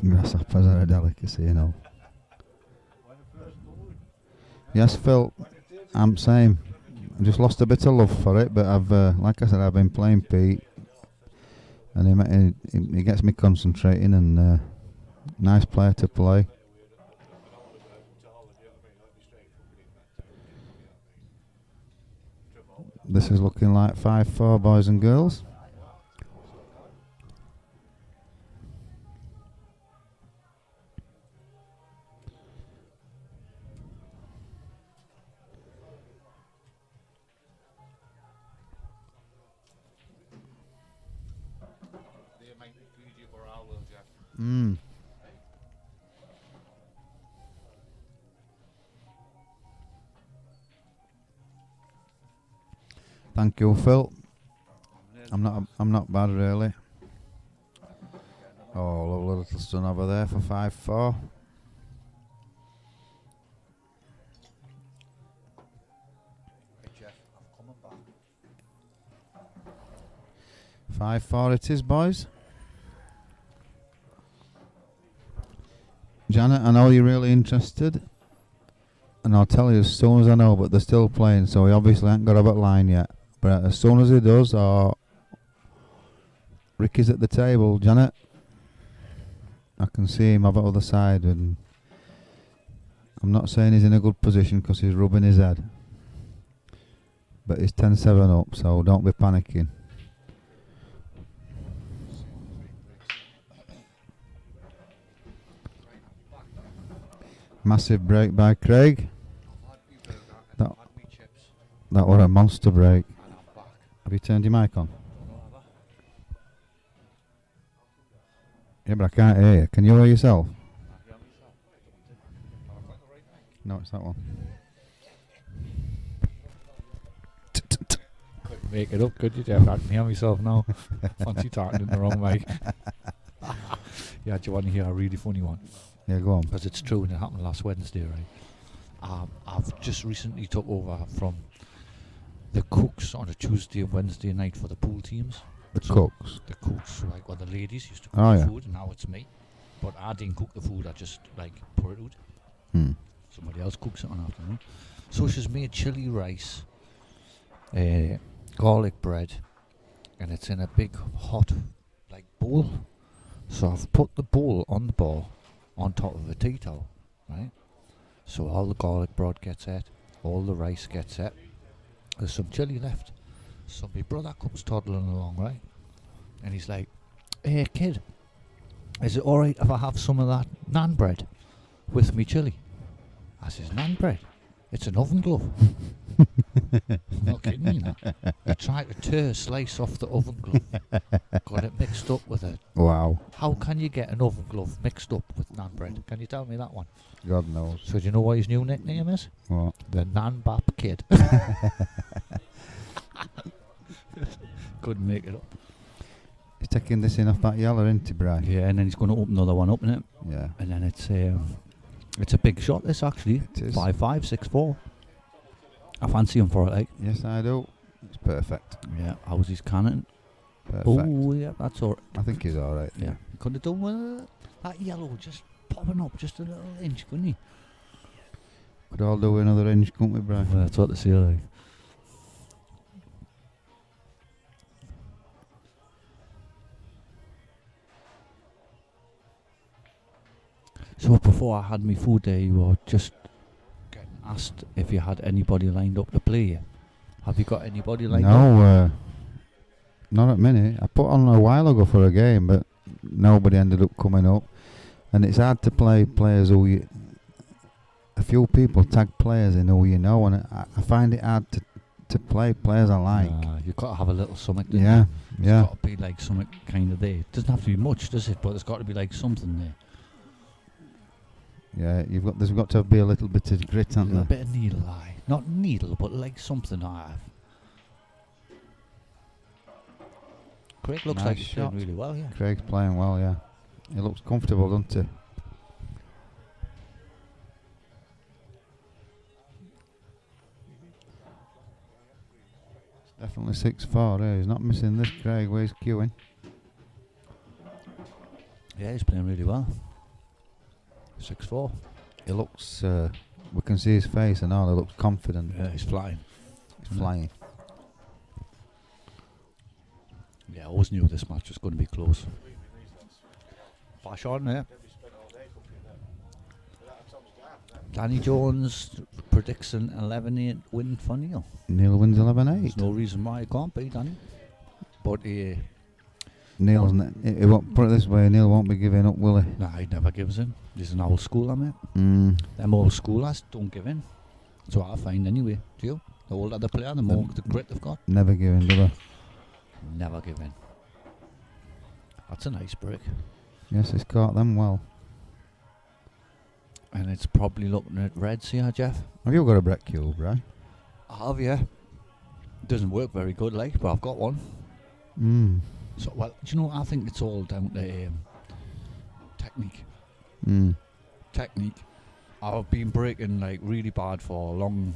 Grasshoppers are a delicacy, you know. Yes, Phil, I'm same. I just lost a bit of love for it, but I've, like I said, I've been playing Pete, and he gets me concentrating, and nice player to play. This is looking like 5-4, boys and girls. Thank you, Phil. I'm not bad really. Oh, lovely little sun over there for 5-4. Jeff, I'm coming back. 5-4 it is, boys. Janet, I know you're really interested, and I'll tell you as soon as I know, but they're still playing, so he obviously ain't got a back line yet. But as soon as he does, Ricky's at the table, Janet. I can see him over the other side, and I'm not saying he's in a good position because he's rubbing his head. But he's 10-7 up, so don't be panicking. Massive break by Craig. That was a monster break. Have you turned your mic on? Yeah, but I can't hear you. Can you hear yourself? No, it's that one. Couldn't make it up, could you, Jeff? I can hear myself now. Fancy talking in the wrong mic. Yeah, do you want to hear a really funny one? Yeah, go on. Because it's true and it happened last Wednesday, right? I've just recently took over from the cooks on a Tuesday and Wednesday night for the pool teams. The cooks? The cooks, like, well, the ladies used to cook the food, and now it's me. But I didn't cook the food, I just, like, pour it out. Somebody else cooks it on afternoon. So she's made chili rice, garlic bread, and it's in a big, hot, like, bowl. So I've put the bowl on the bar on top of a tea towel, right? So all the garlic bread gets it, all the rice gets it. There's some chili left. So my brother comes toddling along, right? And he's like, "Hey kid, is it alright if I have some of that naan bread with me chili?" I says, "Naan bread? It's an oven glove." Not kidding you, now. He tried to tear a slice off the oven glove. Got it mixed up with it. Wow. How can you get an oven glove mixed up with naan bread? Can you tell me that one? God knows. So do you know what his new nickname is? What? The Naan Bap Kid. Couldn't make it up. He's taking this in off that yellow, isn't he, Brian? Yeah, and then he's going to open another one up, innit? Yeah. And then it's a big shot, this, actually. It is. 5-5, 6-4. I fancy him for it, like. Yes, I do. It's perfect. Yeah, how's his cannon? Perfect. Oh, yeah, that's all right. I think he's all right. Yeah. He could have done with that yellow just popping up just a little inch, couldn't he? Could all do another inch, couldn't we, Brian? Well, that's what they say, like. So before I had my food there, you were just getting asked if you had anybody lined up to play you. Have you got anybody lined up? No, not at minute. I put on a while ago for a game, but nobody ended up coming up. And it's hard to play players who you... A few people tag players in who you know, and I find it hard to play players I like. You've got to have a little something. Yeah, yeah. It's got to be like something kind of there. It doesn't have to be much, does it? But there's got to be like something there. Yeah, there's got to be a little bit of grit, hasn't there? A bit of needle eye. Not needle, but like something I have. Craig looks Nice like he's shot. playing really well, yeah. Craig's playing well, yeah. He looks comfortable, doesn't he? It's definitely 6-4, eh? He's not missing this, Craig, where he's queuing. Yeah, he's playing really well. 6-4. He looks, we can see his face and all, he looks confident. Yeah, he's flying. He's flying. Yeah, I always knew this match was going to be close. Flash on, yeah. Danny Jones predicts an 11-8 win for Neil. Neil wins 11-8. There's no reason why he can't beat Danny. But Neil's he won't, put it this way, Neil won't be giving up, will he? nah, he never gives in. He's an old schooler, mate. Them old schoolers don't give in. That's what I find anyway. Do you? The older the player, the more the grit they've got. Never giving, do they? Never give in. That's a nice break. Yes, it's caught them well. And it's probably looking at reds here, Jeff. Have you got a Brett cube, right? I have, yeah. Doesn't work very good, like, but I've got one. So, well, do you know, I think it's all down to technique. Technique. I've been breaking like really bad for a long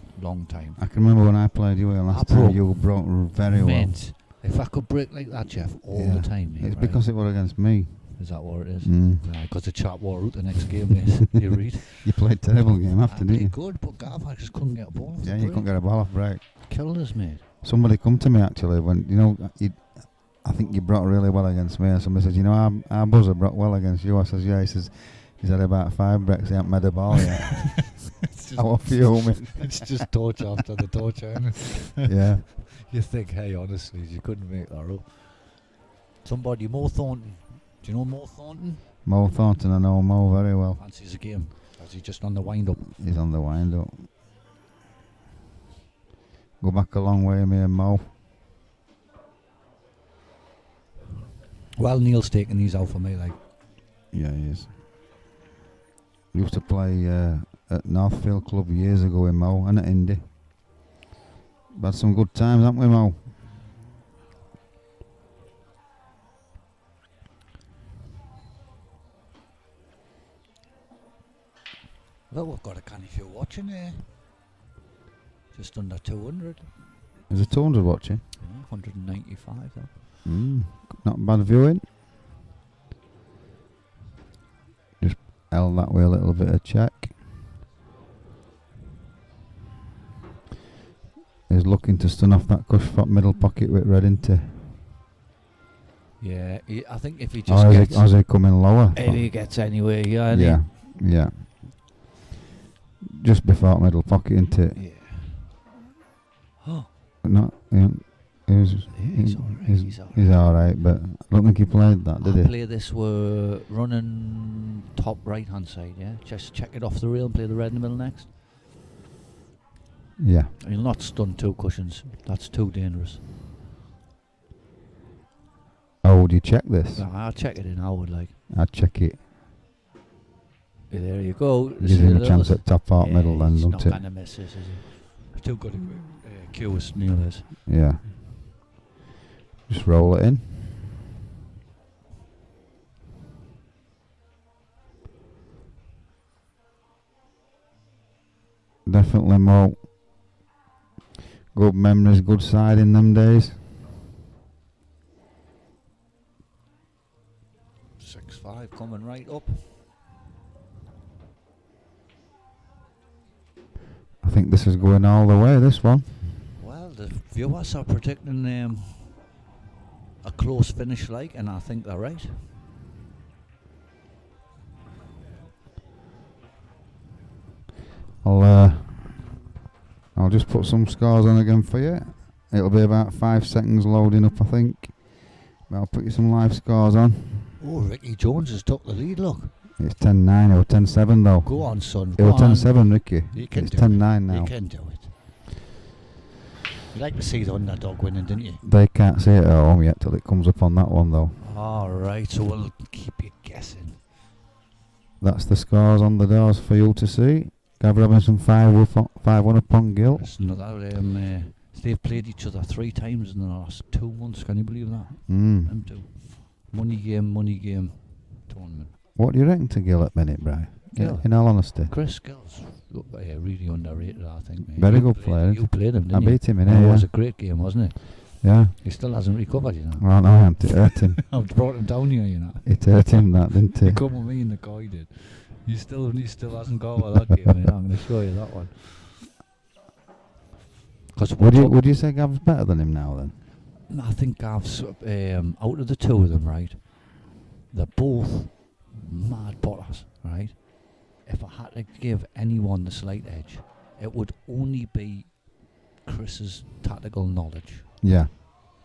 time. I can remember when I played you last time, you broke very well. If I could break like that, Jeff, all the time, mate, it's because it was against me. Is that what it is? Mm. Because the chap wore out the next game, mate. You read? You played terrible game after, didn't you? Good, but Gav, I just couldn't get a ball off. Yeah, you couldn't get a ball off break. Killed us, mate. Somebody come to me actually when, you know, I think you brought really well against me, and somebody says, you know, our buzzer brought well against you. I says, yeah. He says, he's had about 5 breaks, he hasn't made a ball yet. How are you, mate? It's just torture after the torture, isn't it? Yeah. You think, hey, honestly, you couldn't make that up. Somebody, Mo Thornton. Do you know Mo Thornton? Mo Thornton, I know Mo very well. Fancies a game. Is he just on the wind-up? He's on the wind-up. Go back a long way, me and Mo. Well, Neil's taking these out for me, like. Yeah, he is. Used to play at Northfield Club years ago with Mo and at Indy. We've had some good times, haven't we, Mo? Well, we've got a canny few watching here. Just under 200. There's a 200 watching. 195 though. Not bad viewing. Just held that way a little bit of check. He's looking to stun off that cush fat middle pocket with red into. Yeah, I think if he just gets... How's he coming lower? If he gets anywhere, yeah. Yeah. Just before middle pocket into it. Yeah. Oh. Not, he's alright, but I don't think he played that, did he? Play this, we're running top right hand side, yeah? Just check it off the rail and play the red in the middle next. Yeah. He'll not stun 2 cushions, that's too dangerous. Oh, would you check this? No, I'll check it in, I would like. I'd check it. Yeah, there you go. Gives him a chance at top part middle then, doesn't it? He's not going to miss this, is he? Still got a Q as Neil is. Yeah. Just roll it in. Definitely more good memories, good side in them days. 6-5 coming right up. I think this is going all the way, this one. Well, the viewers are predicting a close finish, like, and I think they're right. I'll just put some scores on again for you. It'll be about 5 seconds loading up, I think. But I'll put you some live scores on. Oh, Ricky Jones has took the lead, look. It's 10-9 or 10-7 though. Go on, son. It was 10-7, Ricky. It's 10-9 now. You can do it. You like to see the underdog winning, didn't you? They can't see it at home yet till it comes up on that one though. Alright, so we'll keep you guessing. That's the scores on the doors for you to see. Gav Robinson 5-1 upon Gill. They've played each other 3 times in the last 2 months, can you believe that? Them two. Money game tournament. What do you reckon to Gill at minute, Brian? Gill. In all honesty. Chris Gill's really underrated, I think. Mate. Very good player. You played him, didn't I you? beat him in It here. was a great game, wasn't it? Yeah. He still hasn't recovered, you know. Well, no, I haven't. It hurt him. I've brought him down here, you know. It hurt him, that, didn't He it? come with me in the car, he did. He still hasn't got over that game, mate. I'm going to show you that one. Would you say Gav's better than him now then? I think Gav's out of the 2 of them, right? They're both mad potters, right? If I had to give anyone the slight edge, it would only be Chris's tactical knowledge. Yeah.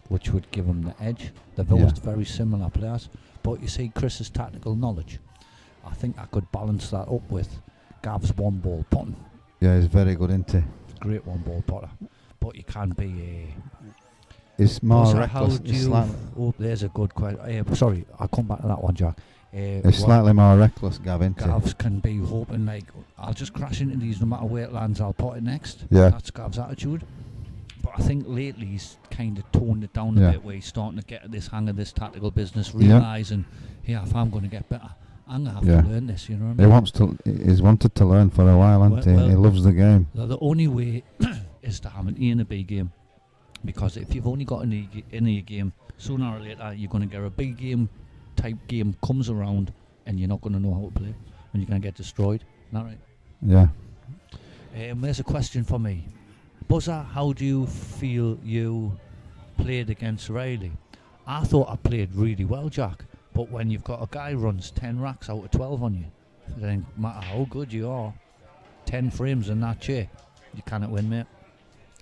Which would give him the edge. They're both very similar players. But you see, Chris's tactical knowledge, I think I could balance that up with Gav's one-ball potting. Yeah, he's very good, isn't he? Great one-ball potter. But you can be It's more also, reckless. Oh, there's a good question. Sorry, I'll come back to that one, Jack. It's what slightly more reckless, Gav, isn't it? Gavs can be hoping, like, I'll just crash into these no matter where it lands, I'll pot it next. Yeah. That's Gav's attitude. But I think lately he's kind of toned it down a Yeah. bit, where he's starting to get this hang of this tactical business, Yeah. realising, yeah, if I'm going to get better, I'm going to have Yeah. to learn this, you know what I mean? He's wanted to learn for a while, hasn't he? Well- He loves the game. The only way is to have an A and a B game, because if you've only got an A game, sooner or later you're going to get a B game type game comes around, and you're not going to know how to play, and you're going to get destroyed. Isn't that right? Yeah. There's a question for me. Buzzer, how do you feel you played against Riley? I thought I played really well, Jack, but when you've got a guy who runs 10 racks out of 12 on you, it doesn't matter how good you are, 10 frames in that chair, you cannot win, mate.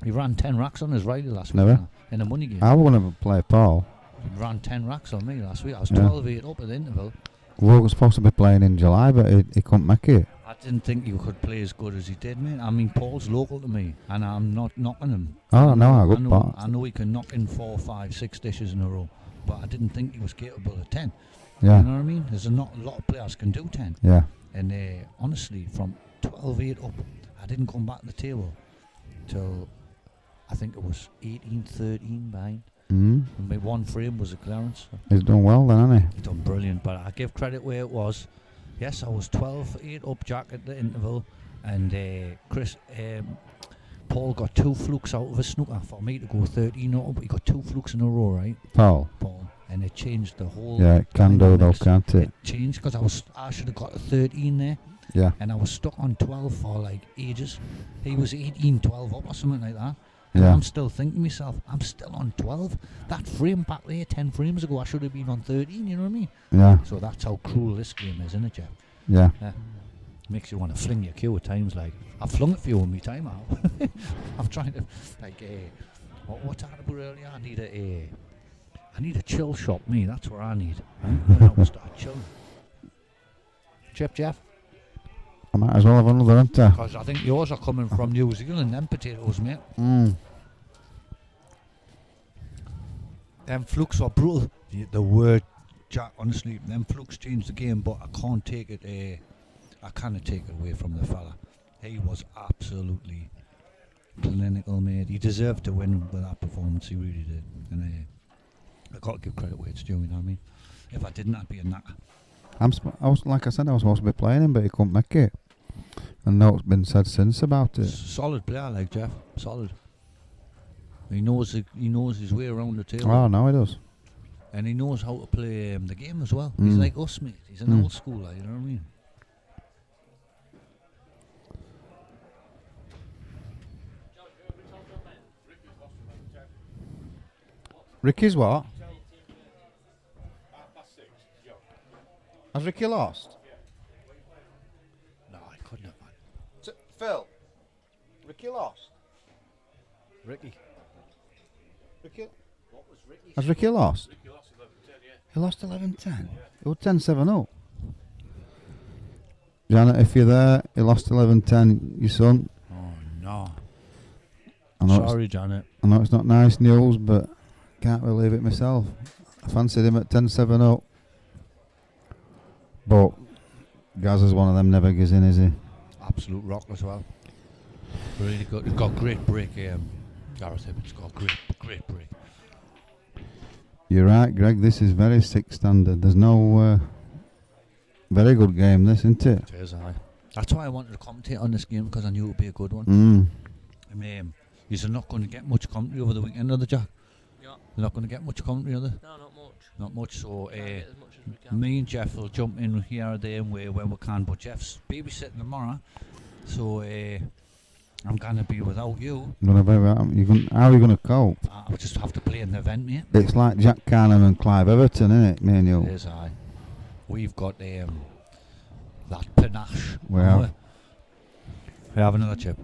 He ran 10 racks on us Riley last week Never. in a money game. I wouldn't have played Paul. He ran 10 racks on me last week. I was Yeah. 12-8 up at the interval. We were supposed to be playing in July, but he couldn't make it. I didn't think you could play as good as he did, mate. I mean, Paul's local to me, and I'm not knocking him. Oh, no, a good I pot. know he can knock in 4, 5, 6 dishes in a row, but I didn't think he was capable of 10. Yeah. You know what I mean? There's a lot of players can do 10. Yeah. And honestly, from 12-8 up, I didn't come back to the table till I think it was 18-13 behind. Mm. And my one frame was a clearance. He's done well then, hasn't He done brilliant, but I give credit where it was. Yes, I was 12-8 up, Jack, at the interval, and Paul got 2 flukes out of a snooker for me to go 13 up. But he got 2 flukes in a row, right, he? Paul. and it changed the whole. Yeah, it can do though, dynamics. can't it? It changed because I should have got a 13 there, Yeah. and I was stuck on 12 for like ages. He was 18-12 up or something like that. And Yeah. I'm still thinking to myself, I'm still on 12. That frame back there 10 frames ago, I should have been on 13, you know what I mean? Yeah. So that's how cruel this game is, isn't it, Jeff? Yeah. Makes you want to fling your cue at times. Like, I've flung it for you on my time out. I'm trying to, like, what talking about earlier? I need a chill shop, me. That's what I need. Right? I'll start chilling. Jeff? I might as well have another, haven't I? Because I think yours are coming from New Zealand, them potatoes, mate. Mm. Them flukes are brutal. The word, Jack, honestly, them flukes changed the game, but I can't take it. I cannot take it away from the fella. He was absolutely clinical, mate. He deserved to win with that performance. He really did. And I got to give credit where it's due. You know what I mean? If I didn't, I'd be a knacker. I was like I said, I was supposed to be playing him, but he couldn't make it. And no, it's been said since about it. Solid player, like Jeff. Solid. He knows his way around the table. Oh no, he does. And he knows how to play the game as well. He's Mm. like us, mate. He's an Mm. old schooler, you know what I mean? Ricky's what? Has Ricky lost? No, I couldn't have, man. Phil, Ricky lost. Ricky. Ricky, What was Ricky? has Ricky lost? Ricky lost 11-10, yeah. He lost 11-10. He was 10-7 up. Janet, if you're there, he lost 11-10. Your son. Oh, no. I know, Sorry, Janet. I know it's not nice news, but can't believe it myself. I fancied him at 10-7 up. But Gaz is one of them never gives in, is he? Absolute rock as well. Really good. He's got great break. Gareth Hibbett's got great break. You're right, Greg. This is very sick standard. There's no very good game, this, isn't it? Cheers, aye. That's why I wanted to commentate on this game, because I knew it would be a good one. Mm. I mean, you're not going to get much commentary over the weekend, are they, Jack? Yeah. You're not going to get much commentary, are they? No, not much. Not much. So, Try and get as much as we can. me and Jeff will jump in here or there when we can. But Jeff's babysitting tomorrow, so I'm gonna be without you. How are you gonna cope? I'll just have to play in the event, mate. It's like Jack Carnham and Clive Everton, isn't it? Me and you. There's I. We've got that panache. We have. We have another chip.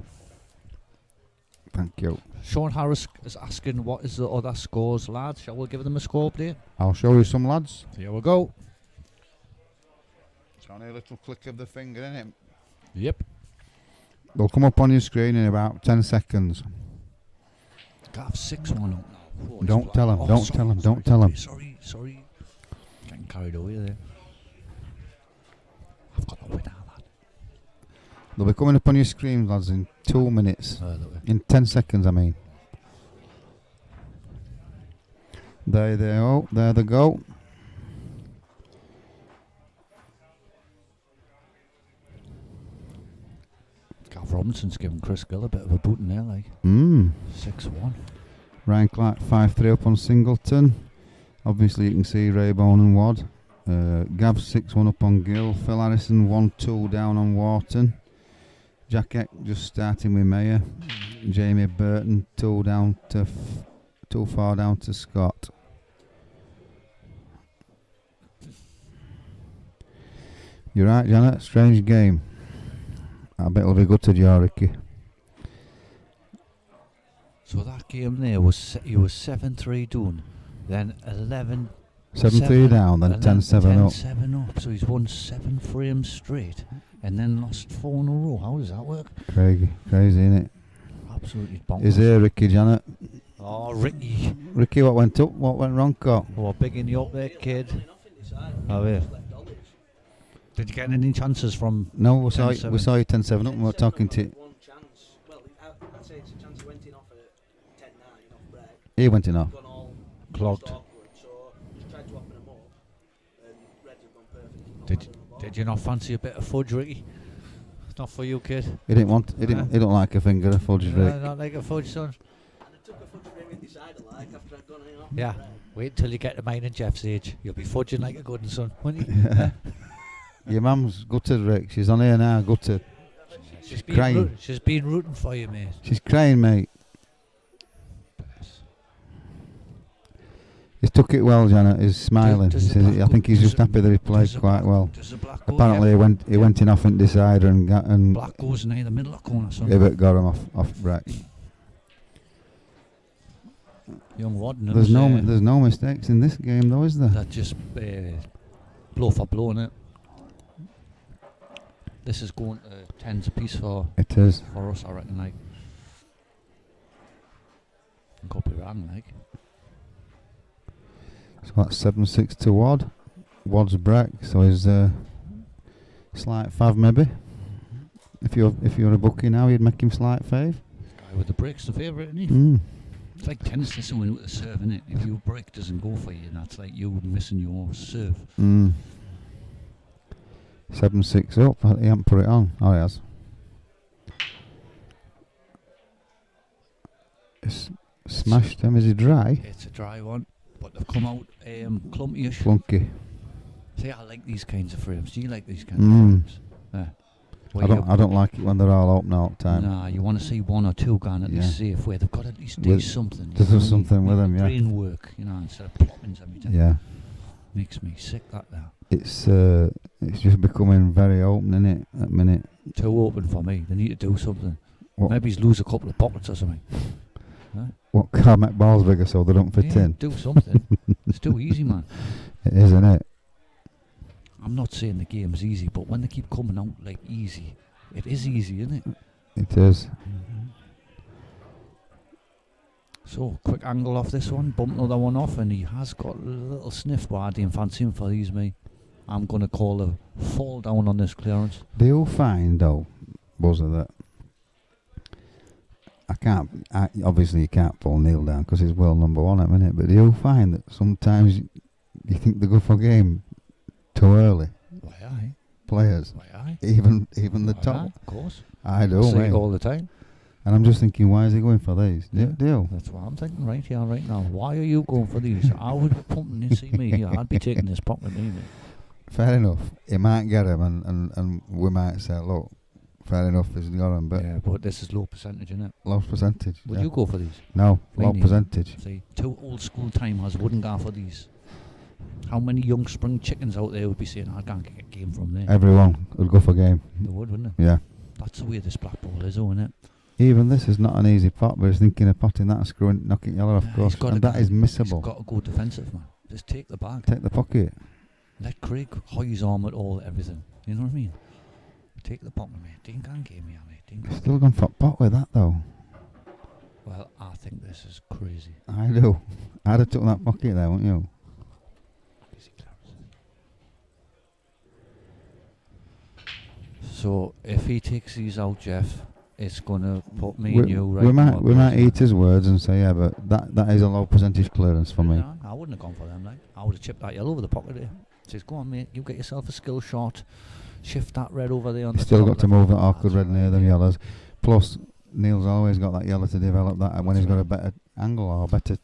Thank you. Sean Harris is asking what is the other scores, lads. Shall we give them a score update? I'll show you some, lads. Here we go. It's only a little click of the finger, innit? Yep. They'll come up on your screen in about 10 seconds. Gav 6-1 up now. Oh, Don't it's tell black. him, don't sorry, tell him, sorry, don't tell him. Sorry. Getting carried away there. I've got a winner, lad. They'll be coming up on your screen, lads, in 2 minutes. Look. In 10 seconds, I mean. There they go. There they go. Gav Robinson's giving Chris Gill a bit of a boot in there, like. 6-1. Ryan Clark 5-3 up on Singleton. Obviously, you can see Raybone and Wad. Gav 6-1 up on Gill. Phil Harrison 1-2 down on Wharton. Jack Eck just starting with Mayer. Jamie Burton 2 down to too far down to Scott. You're right, Janet. Strange game. I bet it'll be good to you, Ricky. So that game there was he was 7-3 down, then 11. 7-3 down, then 10-7 up. 10-7 up. So he's won 7 frames straight, and then lost 4 in a row. How does that work? Crazy, isn't it? Absolutely bonkers. Is there Ricky, Janet? Oh, Ricky. Ricky, what went up? What went wrong, Cock? Oh, bigging you up there, kid. Oh, yeah. Did you get any chances from? No, we saw you 10-7 up and we were talking to. One chance. Well, I'd say it's a chance he went in off at 10-9 off break. He went in off. Gone all Clogged. awkward, so just tried to open them up, and Reds have gone perfect. Did you not fancy a bit of fudge, Ricky? Not for you, kid. He didn't want. He don't like a finger of fudge, Rick. Not like a fudge, son. And I took a fudge frame in the side of like after I'd gone in off Yeah. break. Wait till you get to mine and Jeff's age. You'll be fudging like a good one, son, won't you? Your mum's gutted, Rick. She's on here now, gutted. She's crying. She's been rooting for you, mate. She's crying, mate. He's took it well, Janet. He's smiling. Does He the says, black I go- think he's does just the- happy that he played does the quite black- well. Does the black go? Apparently, he went in off in decider and Black goes in the middle of the corner, son. Ibbott got him off break. Young Waddingham. There's no mistakes in this game, though, is there? That just blow for blow, innit? This is going to tens apiece for It is. us, I reckon. Like, could be wrong, like. So that's 7-6 to Wad. Wad's break, so he's slight fav maybe. If you're a bookie now, you'd make him slight fave. Guy with the break's the favourite, isn't he? Mm. It's like tennis, this one with the serve, innit? If your break doesn't go for you, that's like you missing your serve. 7-6 up. He hasn't put it on. Oh, he has. It's smashed him. Is he dry? It's a dry one, but they've come out clumpy-ish. Flunky. See, I like these kinds of frames. Do you like these kinds Mm. of frames? Yeah. I don't like it when they're all open all the time. Nah, you want to see one or two gone at Yeah. least safe, where they've got at least do With- something. to do something with them, yeah. Brain work, instead of ploppings every time. Yeah. Makes me sick, that now. It's just becoming very open, innit, at the minute. Too open for me. They need to do something. What? Maybe he's lose a couple of pockets or something. What can't make balls bigger so they don't fit Yeah, in? do something. It's too easy, man. It is, isn't it? I'm not saying the game's easy, but when they keep coming out like easy, it is easy, isn't it? It is. So, quick angle off this one, bump another one off, and he has got a little sniff, but I didn't fancy him for these, me. I'm going to call a fall down on this clearance. Do you find, though, Buzzer, that obviously you can't pull Neil down because he's world number one at the minute, but do you find that sometimes you think they go for game too early? Why aye? Players, Why aye? even the Why top. aye, of course. I do, See mate. it all the time. And I'm just thinking, why is he going for these? Yeah. Do you? That's what I'm thinking right here, right now. Why are you going for these? I would be pumping, you see me here. I'd be taking this pocket, maybe. Fair enough. He might get him, and we might say, look, fair enough, he's got him, but Yeah, but this is low percentage, isn't it? low percentage. Would yeah. you go for these? No, Me low neither. percentage. See, 2 old school timers wouldn't go for these. How many young spring chickens out there would be saying, I can't get a game from there? Everyone would go for game. They would, wouldn't they? Yeah. That's the way this black ball is, isn't it? Even this is not an easy pot, but he's thinking of potting that and screwing, knocking yellow off Yeah, course, he's gotta and that go- is He's missable. got to go defensive, man. Just take the bag. Take the pocket. Let Craig hoy his arm at all, everything. You know what I mean? Take the pocket, mate. Dink and game here, mate. Dink and Still gone for pot with that though. Well, I think this is crazy. I do. I'd have took that pocket there, wouldn't you? Easy clearance. So if he takes these out, Jeff, it's gonna put me and you right. We might eat his words and say, yeah, but that is a low percentage clearance for me. No, I wouldn't have gone for them. Like, I would have chipped that yellow over the pocket there. Says, go on, mate, you get yourself a skill shot. Shift that red over there on the Still top got to left. move that awkward That's red near right, them yeah. yellows. Plus, Neil's always got that yellow to develop that when That's he's got a right. better angle or better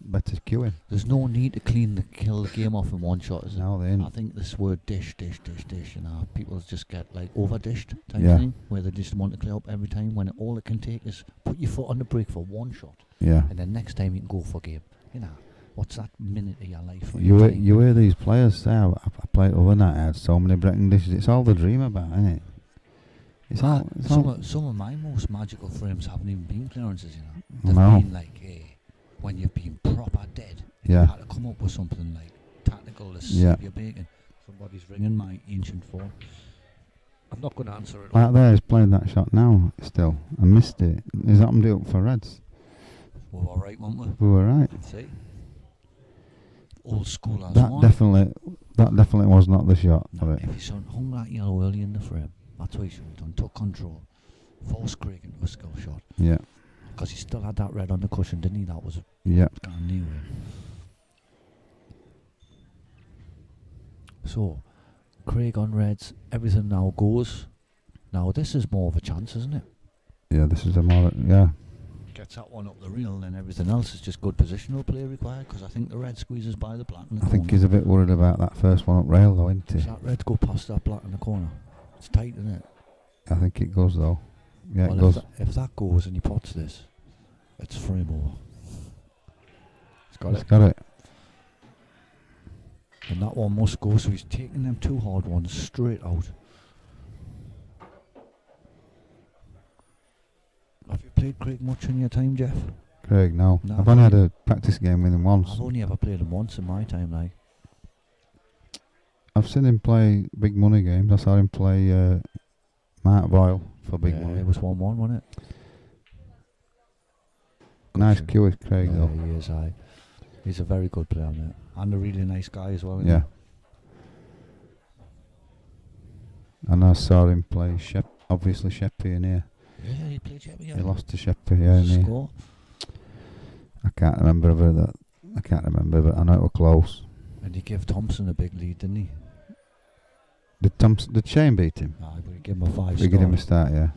cueing. There's no need to kill the game off in one shot, is it? No, they ain't. I think this word dish, you know, people just get like over dished type Yeah. thing, where they just want to clear up every time when all it can take is put your foot on the brake for one shot, Yeah. and then next time you can go for game. You know, what's that minute of your life? for You your hear, time? you hear these players say, I played the other night, I had so many Brecon dishes. It's all the dream about, isn't it? It's all. Some of my most magical frames haven't even been clearances, you know. They've No. been like, when you've been proper dead, and Yeah. you had to come up with something like tactical to Yeah. save your bacon. Somebody's ringing my ancient phone. I'm not going to answer it. Like there, he's playing that shot now still. I missed it. Is that him do it for Reds? We're all right, weren't we? We were right. See? Old school as That one. definitely was not the shot for No, it. if he hung that yellow early in the frame, that's what he should have done. Took control. Forced Craig into a skill shot. Yeah. Because he still had that red on the cushion, didn't he? That was Yeah. gone new. So, Craig on reds, everything now goes. Now, this is more of a chance, isn't it? Yeah, this is a more, yeah. Gets that one up the reel, and everything else is just good positional play required, because I think the red squeezes by the black in the I corner. think he's a bit worried about that first one up rail though, isn't Does he? that red go past that black in the corner? It's tight, isn't it? I think it goes though. Yeah, Well, it goes. if that goes and he pots this, it's frame over. He's got He's it. got it. And that one must go, so he's taking them two hard ones straight out. Have you played Craig much in your time, Jeff? Craig, no. No, I've only had a practice game with him once. I've only ever played him once in my time, like. I've seen him play big money games. I saw him play Mark Boyle for big Yeah, money. it was 1-1, wasn't it? Nice Good cue with Craig yeah, though. he is, aye. He's a very good player, mate. And a really nice guy as well, isn't Yeah. And I saw him play obviously Sheppey in here. he? Yeah, he played Sheppey. He lost to Sheppey, yeah, in here. Score. I can't remember but I know it was close. And he gave Thompson a big lead, didn't he? Did Shane beat him? Aye, but he gave him a 5 We give him a start, yeah.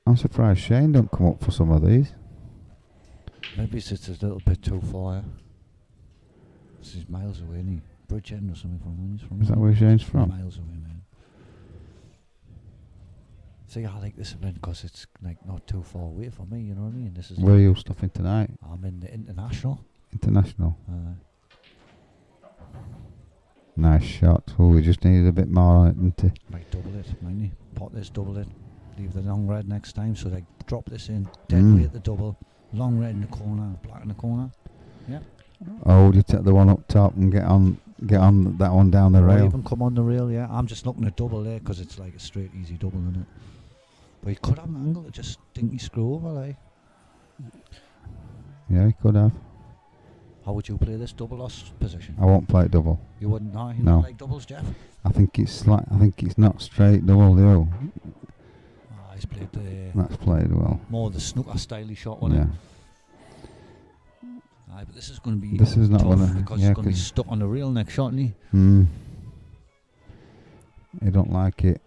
I'm surprised Shane don't come up for some of these. Maybe it's just a little bit too far. This is miles away, isn't he? Bridgeend or something from when he's from. Is that where Shane's from? Miles away, man. See, I like this event because it's like not too far away from me, you know what I mean? This is Where are you stuffing tonight? I'm in the international. International. Nice shot. Oh, we just needed a bit more on it, didn't he? Might double it, might he? Pot this, double it. Leave the long red next time, so they drop this in. Dead weight the double. Long red in the corner, black in the corner. Yeah. Oh, would you take the one up top and get on that one down the Or rail? even come on the rail, yeah. I'm just looking at double there because it's like a straight, easy double, isn't it? But he could have an angle to just dinky screw over, like. Yeah, he could have. How would you play this double loss position? I won't play it double. You wouldn't know? You No. don't like doubles, Jeff? I think it's not straight double, though. He's played the That's played well. more the snooker styly shot, wasn't Yeah. it? Aye, but this is going to be This is not tough gonna- because yeah, he's going to be 'cause- stuck on the reel next shot, isn't he? He don't like it.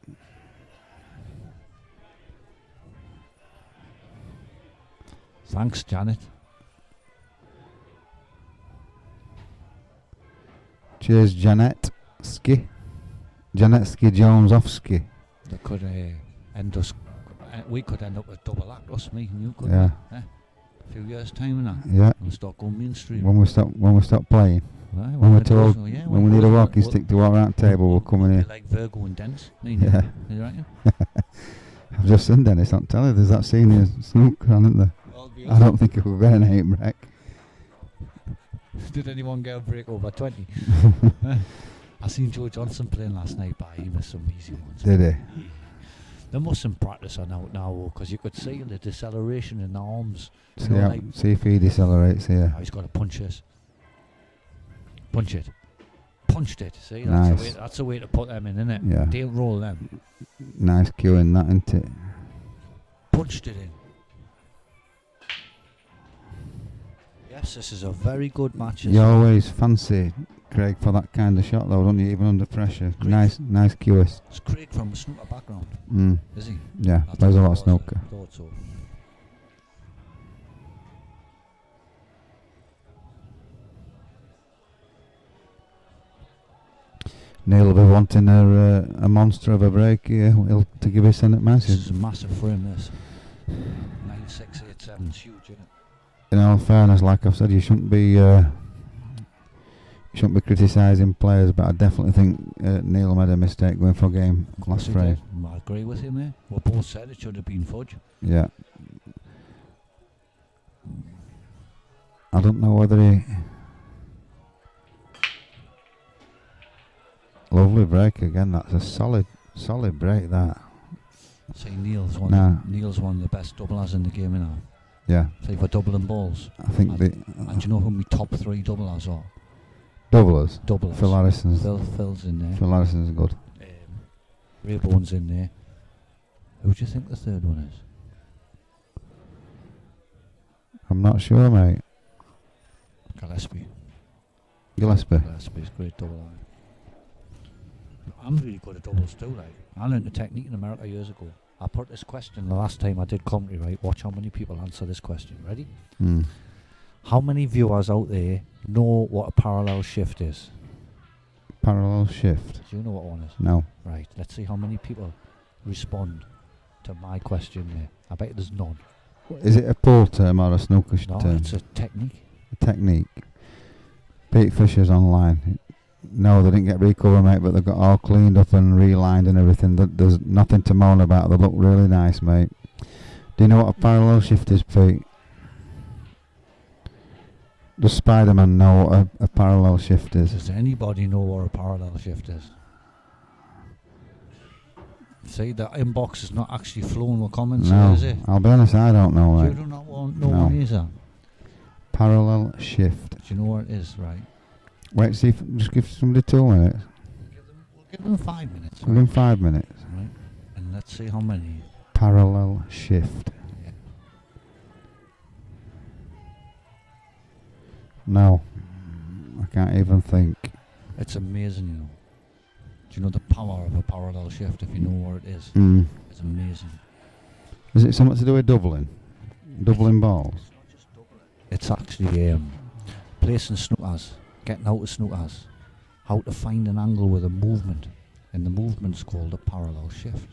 Thanks, Janet. Cheers, Janet Ski. Janet Ski Jones off ski. That could end us. We could end up with double act, us, me and you could. Yeah. A few years' time and that. Yeah. We'll start going mainstream. When we stop playing. Right, When we're it goes, told, yeah, when we need a it goes, walking we'll- stick to walk around the table, we'll come in be here. like Virgo and Dennis. Yeah. You reckon? I've just seen Dennis on telly. There's that senior snooker on, isn't there? I don't think he'll get an 8 break. Did anyone get a break over 20? I seen Joe Johnson playing last night, but he missed some easy ones. Did he? There must some practice on out now, because you could see the deceleration in the arms. You See, know, like, see if he decelerates here. oh, he's got to punch this. Punch it. Punch punched it. See, Nice. that's a way to put them in, isn't it? Yeah. Don't roll them. Nice cue in that, isn't it? Punched it in. Yes, this is a very good match. You always fancy Craig for that kind of shot, though, don't you? Even under pressure. Craig. Nice cueist. It's Craig from a snooker background, Mm. is he? Yeah, I plays a thought lot it of was, snooker. I thought so. Neil will be wanting a monster of a break here to give his Senate This is message. a massive frame, this. 9687 is huge, isn't it? In all fairness, like I've said, you shouldn't be criticising players, but I definitely think Neil made a mistake going for game last He frame. did. I agree with him there. We both said it should have been fudge. Yeah. I don't know whether he... Lovely break again. That's a solid break, that. See, Neil's one of the best doublers in the game, you know. Yeah. See, for doubling balls. I think And- the... And do you know who my top 3 doublers are? doublers. Doublers. Phil Harrison's... Phil's in there. Phil Harrison's good. Raybone's in there. Who do you think the third one is? I'm not sure, mate. Gillespie. Gillespie. Gillespie's great double. I'm really good at doubles too, like. I learned the technique in America years ago. I put this question the last time I did commentary, right? Watch how many people answer this question. Ready? Mm. How many viewers out there know what a parallel shift is? Parallel shift. Do you know what one is? No. Right, let's see how many people respond to my question there. I bet there's none. Is it a pool term or a snooker No, term? it's a technique. A technique. Pete Fisher's online. No, they didn't get recover, mate, but they got all cleaned up and relined and everything. There's nothing to moan about. They look really nice, mate. Do you know what a parallel shift is, Pete? Does Spider-Man know what a parallel shift is? Does anybody know what a parallel shift is? See, the inbox is not actually flowing with comments, No, is it? I'll be honest, I don't know, You mate. do not know No. what it is, huh? Parallel shift. Do you know what it is, right? Wait, see if just give somebody 2 minutes. We'll give them 5 minutes, Give them 5 minutes. right? And let's see how many. Parallel shift. Yeah. No, I can't even think. It's amazing, you know. Do you know the power of a parallel shift if you know what it is? Mm. It's amazing. Is it something to do with doubling? Doubling balls? It's actually placing snookers, getting out of snookers, how to find an angle with a movement, and the movement's called a parallel shift.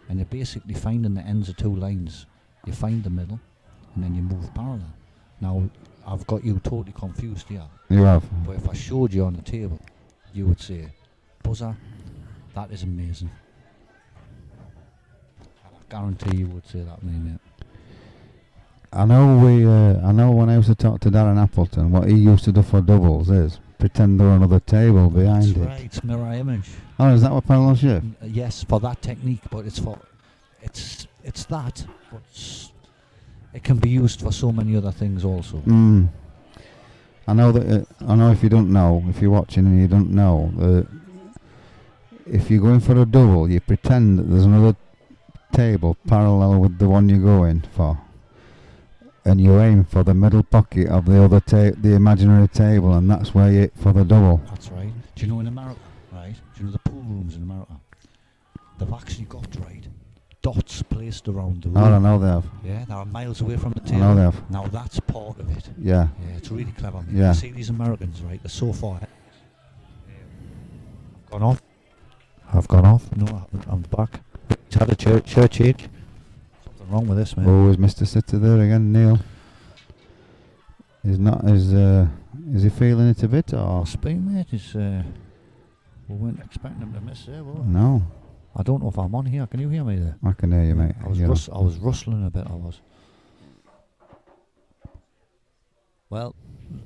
And you're basically finding the ends of 2 lines. You find the middle, and then you move parallel. Now, I've got you totally confused here, You have? but if I showed you on the table, you would say, Buzzer, that is amazing. And I guarantee you would say that, mate. I know when I used to talk to Darren Appleton, what he used to do for doubles is pretend there were another table behind That's it. right, it's mirror image. Oh, is that what parallel shift? Yes, for that technique, but it's that, but it can be used for so many other things also. Mm. I know that. I know if you don't know, if you're watching and you don't know, if you're going for a double, you pretend that there's another table parallel with the one you're going for, and you aim for the middle pocket of the other the imaginary table, and that's where you hit for the double. That's right. Do you know in America, right? Do you know the pool rooms in America? They've actually got, right, dots placed around the room. Oh, I know they have. Yeah, they are miles away from the I table. know they have. Now that's part of it. Yeah. Yeah, it's really clever, mate. Yeah. You see these Americans, right? They're so far. I've gone off. I've gone off. No, I haven't. I'm back. It's had a church change. Something wrong with this, mate. Oh, is Mr. Sitter there again, Neil? Is not. Is he feeling it a bit or? Must be, mate. It's, we weren't expecting him to miss there, were we? No, I don't know if I'm on here. Can you hear me there? I can hear you, mate. I was Yeah. I was rustling a bit. I was. Well,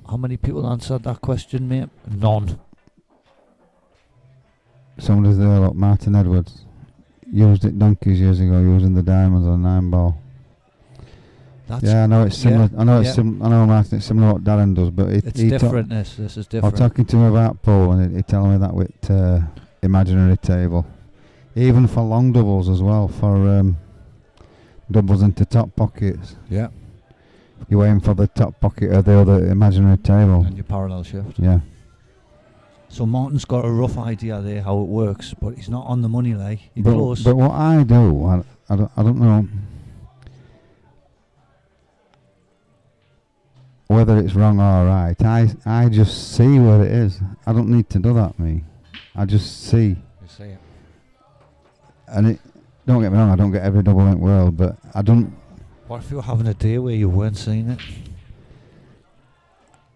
how many people answered that question, mate? None. Somebody's there, look, Martin Edwards. Used it donkeys years ago, using the diamonds on a 9 ball. That's Yeah, I know it's yeah, similar. I know yeah. it's I know, Martin, it's similar to what Darren does, but It's different. This is I was different. talking to him about pool, and he telling me that with imaginary table, even for long doubles as well, for doubles into top pockets. Yeah, You aim for the top pocket of the other imaginary table. and your parallel shift. Yeah. So Martin's got a rough idea there how it works, but he's not on the money, like he's But, close. but what I do, I don't know whether it's wrong or right. I just see what it is. I don't need to do that, me. I just see. You see it. And it, don't get me wrong, I don't get every double in the world, but I don't. What if you were having a day where you weren't seeing it?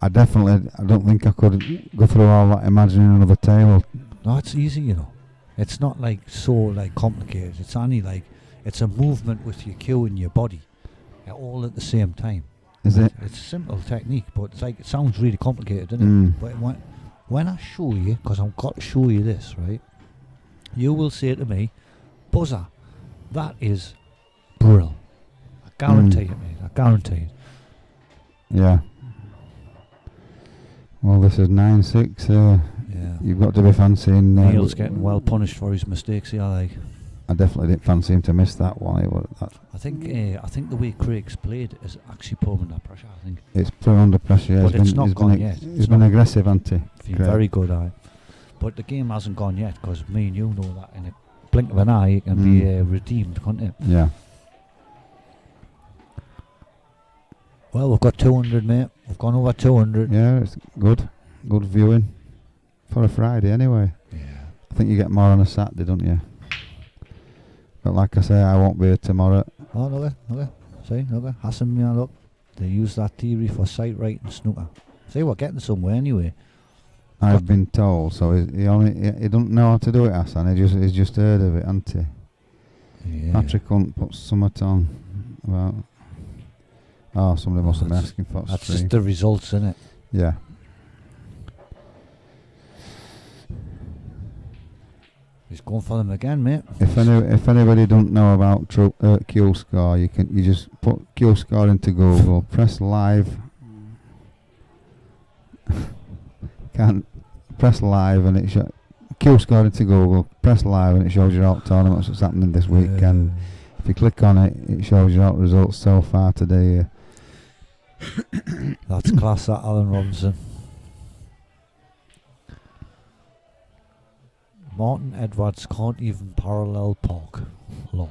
I don't think I could go through all that imagining another table. No, it's easy, you know. It's not like so like complicated. It's only like it's a movement with your cue and your body, all at the same time. Is it? It's a simple technique, but it's like it sounds really complicated, doesn't it? But when I show you, because I've got to show you this, right? You will say to me, "Buzzer, that is brill." I guarantee it, mate. I guarantee it. Yeah. Well, this is 9-6. Yeah. You've got to be fancying. Neil's getting well punished for his mistakes here, like. I definitely didn't fancy him to miss that one. I think the way Craig's played is actually put him under pressure. I think It's put under pressure. Yeah. But it's not gone yet. He's It's been not. aggressive, hasn't he? he's Craig. very good, but the game hasn't gone yet because me and you know that in a blink of an eye it can be redeemed, can't it? Yeah. Well, we've got 200, mate. We've gone over 200. Yeah, it's good. Good viewing for a Friday, anyway. Yeah. I think you get more on a Saturday, don't you? But like I say, I won't be here tomorrow. Oh, look. See, look. Hassan, me look. They use that theory for sight right and snooker. See, we're getting somewhere anyway. I've been told, so he don't know how to do it, Hassan. He's just heard of it, hasn't he? Yeah. Patrick Hunt put something on about. Oh, somebody must have been asking for That's stream. just the results, innit? Yeah. He's going for them again, mate. If anybody don't know about Q score, you just put Q score into Google, press live. Can't press live and it Q score into Google, press live and it shows you all tournaments what's happening this weekend. If you click on it, it shows you all the results so far today. That's class, that Alan Robinson. Martin Edwards can't even parallel park. Lol.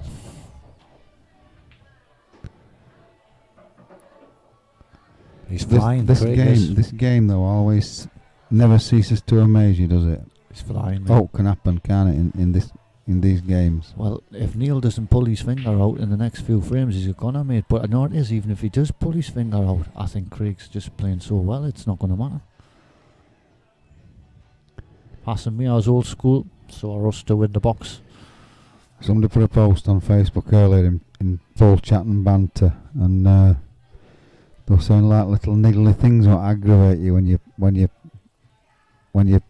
He's flying. This Craig is. game, this game though, always never ceases to amaze you, does it? He's flying, mate. Oh, can happen, can it? In these games. Well, if Neil doesn't pull his finger out in the next few frames, he's gonna, mate. But I know it is. Even if he does pull his finger out, I think Craig's just playing so well. It's not gonna matter. Passing me, I was old school, so I rushed to win the box. Somebody put a post on Facebook earlier in full chat and banter, and they were saying like little niggly things that aggravate you when your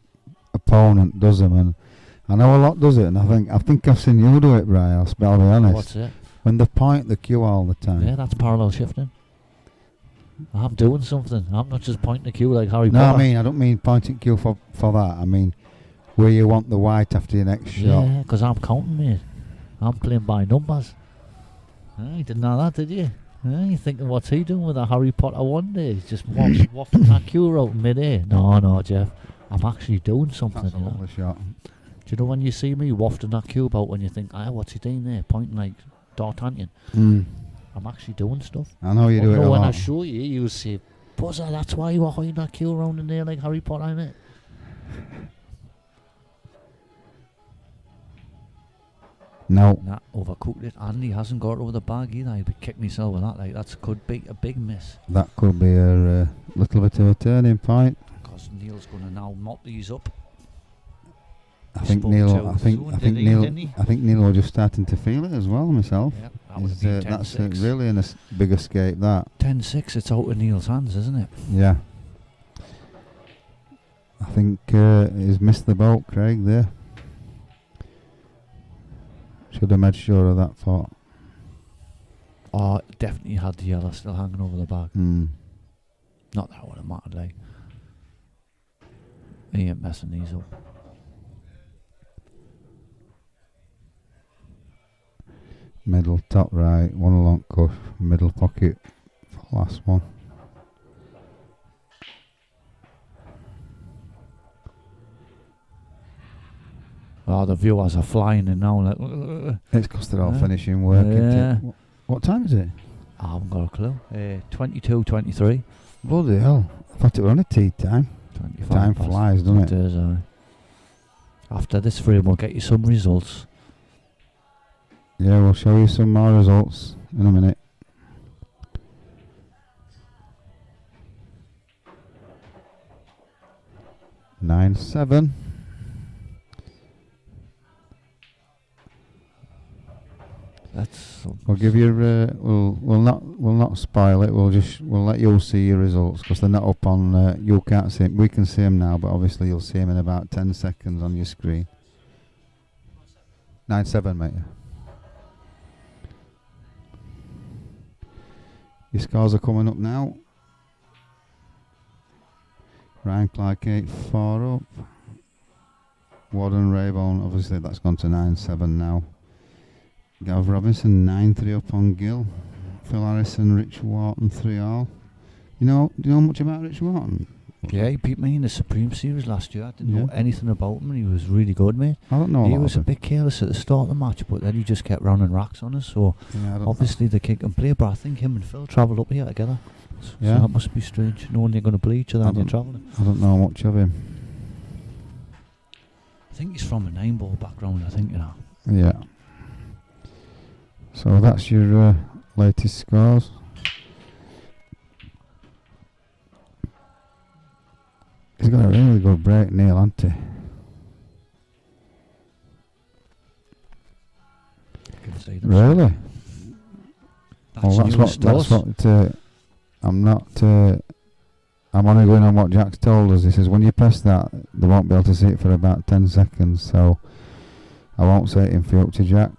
opponent does them, and I know a lot does it, and I think I've seen you do it, Brian. I'll be honest. What's it? When they point the cue all the time. Yeah, that's parallel shifting. I'm doing something. I'm not just pointing the cue like Harry No, Potter. I don't mean pointing cue for that. I mean where you want the white after your next shot. Yeah, because I'm counting, mate. I'm playing by numbers. You didn't know that, did you? You're thinking, what's he doing with a Harry Potter one day? He's just wafting that cue out in mid-air. No, Jeff. I'm actually doing something. That's a lovely shot. Do you know when you see me wafting that cube out when you think, what's he doing there? Pointing like D'Artagnan. I'm actually doing stuff. I know you do it a when lot. I show you, you'll say, Buzzer, that's why you were holding that cue around in there like Harry Potter, innit? No. Nah, overcooked it. And he hasn't got over the bag either. I'd be kicking myself with that. Like, that could be a big miss. That could be a little bit of a turning point. Because Neil's going to now mop these up. I think Spoke Neil. too I think soon, I think didn't he, Neil. didn't he? I think Neil was just starting to feel it as well. Myself. Yeah, that would have been That's 10-6. really a big escape. That. 10-6, it's out of Neil's hands, isn't it? Yeah. I think he's missed the boat, Craig. There. Should have made sure of that thought. Oh, definitely had the yellow still hanging over the back. Not that it would have mattered, like. He ain't messing these up. Middle, top right, one along cuff, middle pocket, last one. Oh, the viewers are flying in now. Like, It's because they're all Yeah. finishing work. Isn't Yeah. it? What time is it? I haven't got a clue. 22, 23. Bloody hell. I thought it was only tea time. 25 Time past. flies, doesn't it? Does, after this frame, we'll get you some results. Yeah, we'll show you some more results in a minute. Nine, 7. That's We'll give you. We'll not spoil it. We'll let you see your results because they're not up on. You can't see 'em. We can see them now, but obviously you'll see them in about 10 seconds on your screen. 9-7, mate. Your scores are coming up now. Ryan Clark 8-4 up. Warden Raybone, obviously that's gone to 9-7 now. Gav Robinson 9-3 up on Gill. Phil Harrison, Rich Wharton 3-all. Do you know much about Rich Wharton? yeah, he beat me in the Supreme Series last year. I didn't know Yeah. anything about him, and he was really good, mate. I don't know. He a lot was a of bit careless at the start of the match, but then he just kept running racks on us. So him. Yeah, I don't obviously the kid can play, but I think him and Phil travelled up here together. So Yeah. that must be strange, knowing you're going to play each other I and you're don't- travelling. I don't know much of him. I think he's from a 9-ball background, I think, you know. Yeah. So that's your latest scores. He's got a really good break, Neil, hasn't he? You can see them. Really? That's Well, newest to us. I'm not. I'm only going on what Jack's told us. He says when you press that, they won't be able to see it for about 10 seconds. So I won't say it in future, Jack.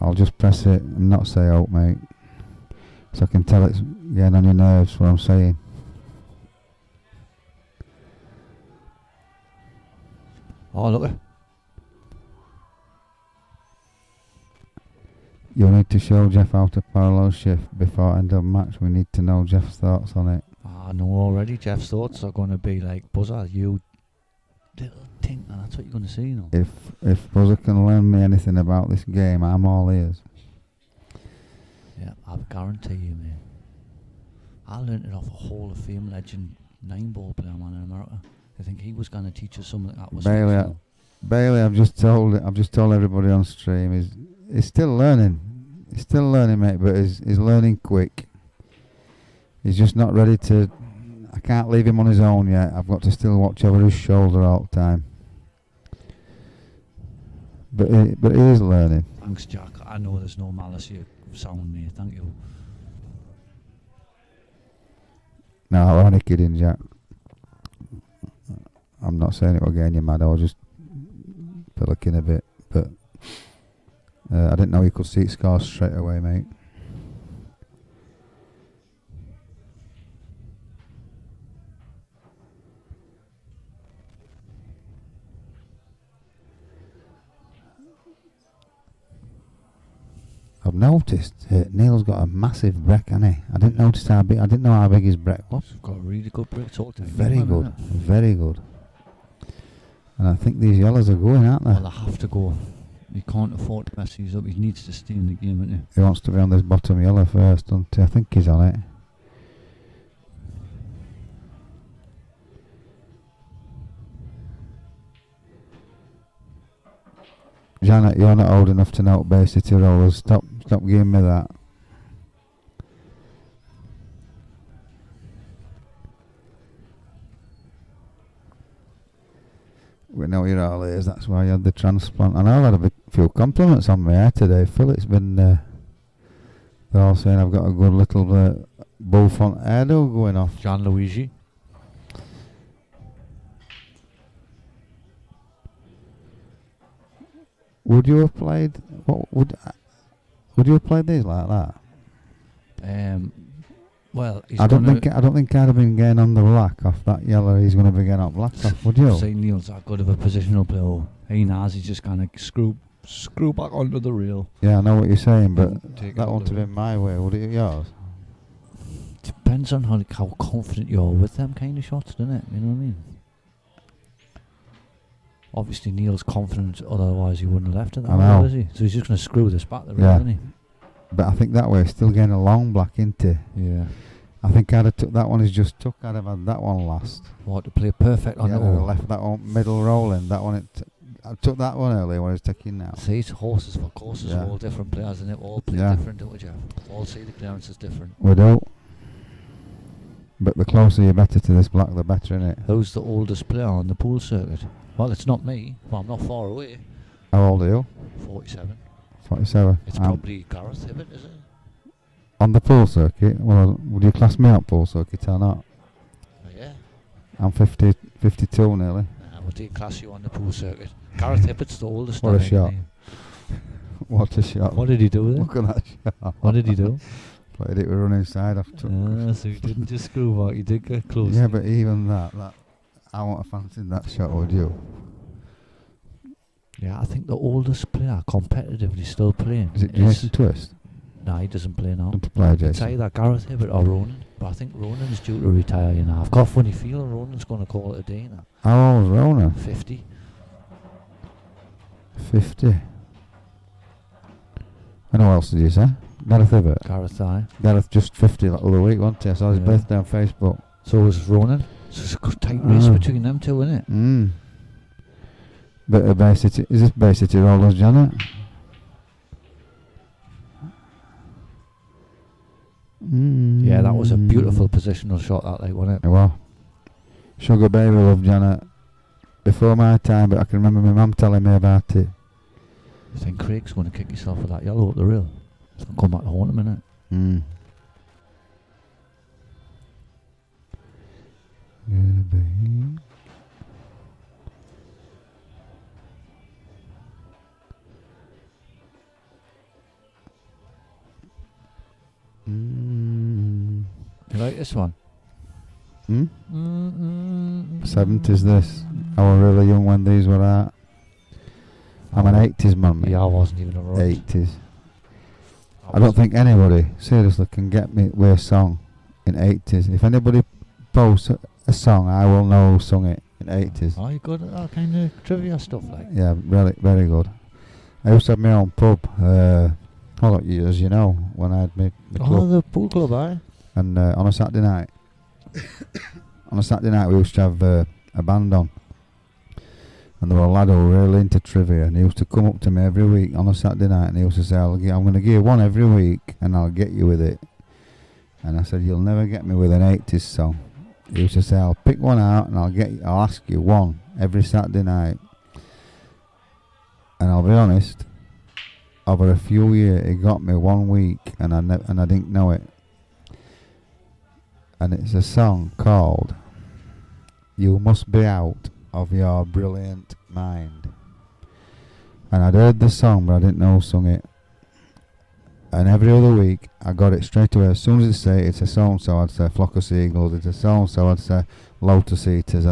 I'll just press it and not say out, mate. So I can tell it's getting on your nerves what I'm saying. Oh, look. You'll need to show Jeff how to parallel shift before end of match. We need to know Jeff's thoughts on it. I know already. Jeff's thoughts are going to be like, Buzzer, you little tinker. That's what you're going to see, you know. If Buzzer can learn me anything about this game, I'm all ears. Yeah, I guarantee you, mate. I learnt it off a Hall of Fame legend 9-ball player, man, in America. I think he was going to teach us something that was Bailey, fictional. Bailey, I've just told everybody on stream he's still learning. He's still learning, mate, but he's learning quick. He's just not ready to. I can't leave him on his own yet. I've got to still watch over his shoulder all the time. But he is learning. Thanks, Jack. I know there's no malice here. Sound me, thank you. No, I'm only kidding, Jack. I'm not saying it again, you mad. I was just pillicking a bit, but I didn't know you could see it scores straight away, mate. I've noticed Neil's got a massive break, hasn't he? I didn't notice how big. I didn't know how big his break was. He's got a really good break. Very good, very good. And I think these yellows are going, aren't they? Well, they have to go. He can't afford to mess these up. He needs to stay in the game, doesn't He wants to be on this bottom yellow first, doesn't he? I think he's on it. Janet, you're not old enough to know Bay City rollers. Stop giving me that. We know you're all ears, that's why you had the transplant. I know I've had a few compliments on my hair today, Phil. It's been, they're all saying I've got a good little Bullfont hairdo going off. Gianluigi. Would you have played? Would you have played these like that? Well, he's I don't gonna think I'd have been getting on the black off that yellow. He's going to be getting on black off. Would you? say Neil's that good of a positional player. He knows he's just kind of screw back onto the rail. Yeah, I know what you're saying, but Take it that on wouldn't the have been my way. Would it yours? Depends on how confident you are with them kind of shots, doesn't it? You know what I mean? Obviously, Neil's confident, otherwise he wouldn't have left it that I way, know. is he? So he's just going to screw this back the rail, Yeah. isn't he? But I think that way he's still getting a long black, isn't he? Yeah. I think I'd have took that one. He's just took. I'd have had that one last. What, to play perfect on Yeah, the I'd have hole? left that one middle rolling. That one. I took that one earlier when I was taking now. See, it's horses for courses, Yeah. all different players, and it all play Yeah. different, don't we, Jeff? All see the clearance is different. We do. But the closer you're better to this black, the better, innit? Who's the oldest player on the pool circuit? Well, it's not me. Well, I'm not far away. How old are you? 47. 47. It's probably Gareth Hibbert, is it? On the pool circuit. Well, would you class me out pool circuit or not? Oh, yeah. I'm 50, 52 nearly. What do you class you on the pool circuit? Gareth Hibbert's the oldest. What I a think, shot. isn't What a shot! he? What did he do there? Look at that shot. What did he do? Played it with running side off. So he didn't just screw back, he did get close. Yeah, but even that, I won't have fancied that shot, would you? Yeah, I think the oldest player competitively still playing. Is it Jason Twist? Nah, he doesn't play now. Don't play It's Jason. either Gareth Hibbert or Ronan, but I think Ronan's due to retire, you know. I've got a funny feeling Ronan's going to call it a day now. How old is Rona? 50. 50. And who else did you say? Gareth Hibbert. Gareth, aye. Gareth just 50 the other week, wasn't he? I saw his Yeah. birthday on Facebook. So is Ronan. So it's a good tight race Ah. between them two, isn't it? Mm. Bit of Bay City. Is this Bay City Rollers, Janet? Yeah, that was a beautiful positional shot, that, like, wasn't it? Well, Sugar Baby Love, Janet. Before my time, but I can remember my mum telling me about it. I think Craig's going to kick himself with that yellow up the rail. It's going to come back to haunt him, innit? Mm. Yeah, baby. Mm. You like this one? Hmm? 70s 70s this. I was really young when these were out. I'm an 80s man, mate. Yeah, I wasn't even around. 80s. I don't think anybody seriously can get me with a song in 80s. If anybody posts a song, I will know who sung it in 80s. Are you good at that kind of trivia stuff, like? Yeah, really, very good. I used to have my own pub, all that years, you know, when I had my Oh, club. the pool club, aye? And on a Saturday night, we used to have a band on. And there were a lad who were really into trivia, and he used to come up to me every week on a Saturday night, and he used to say, I'm going to give you one every week, and I'll get you with it. And I said, you'll never get me with an 80s song. He used to say, I'll pick one out, and I'll ask you one every Saturday night. And I'll be honest, over a few years, he got me 1 week, and I didn't know it. And it's a song called You Must Be Out of Your Brilliant Mind. And I'd heard the song, but I didn't know who sung it. And every other week, I got it straight away. As soon as it say it's a so-and-so, I'd say Flock of Seagulls. It's a so-and-so, I'd say Lotus Eaters.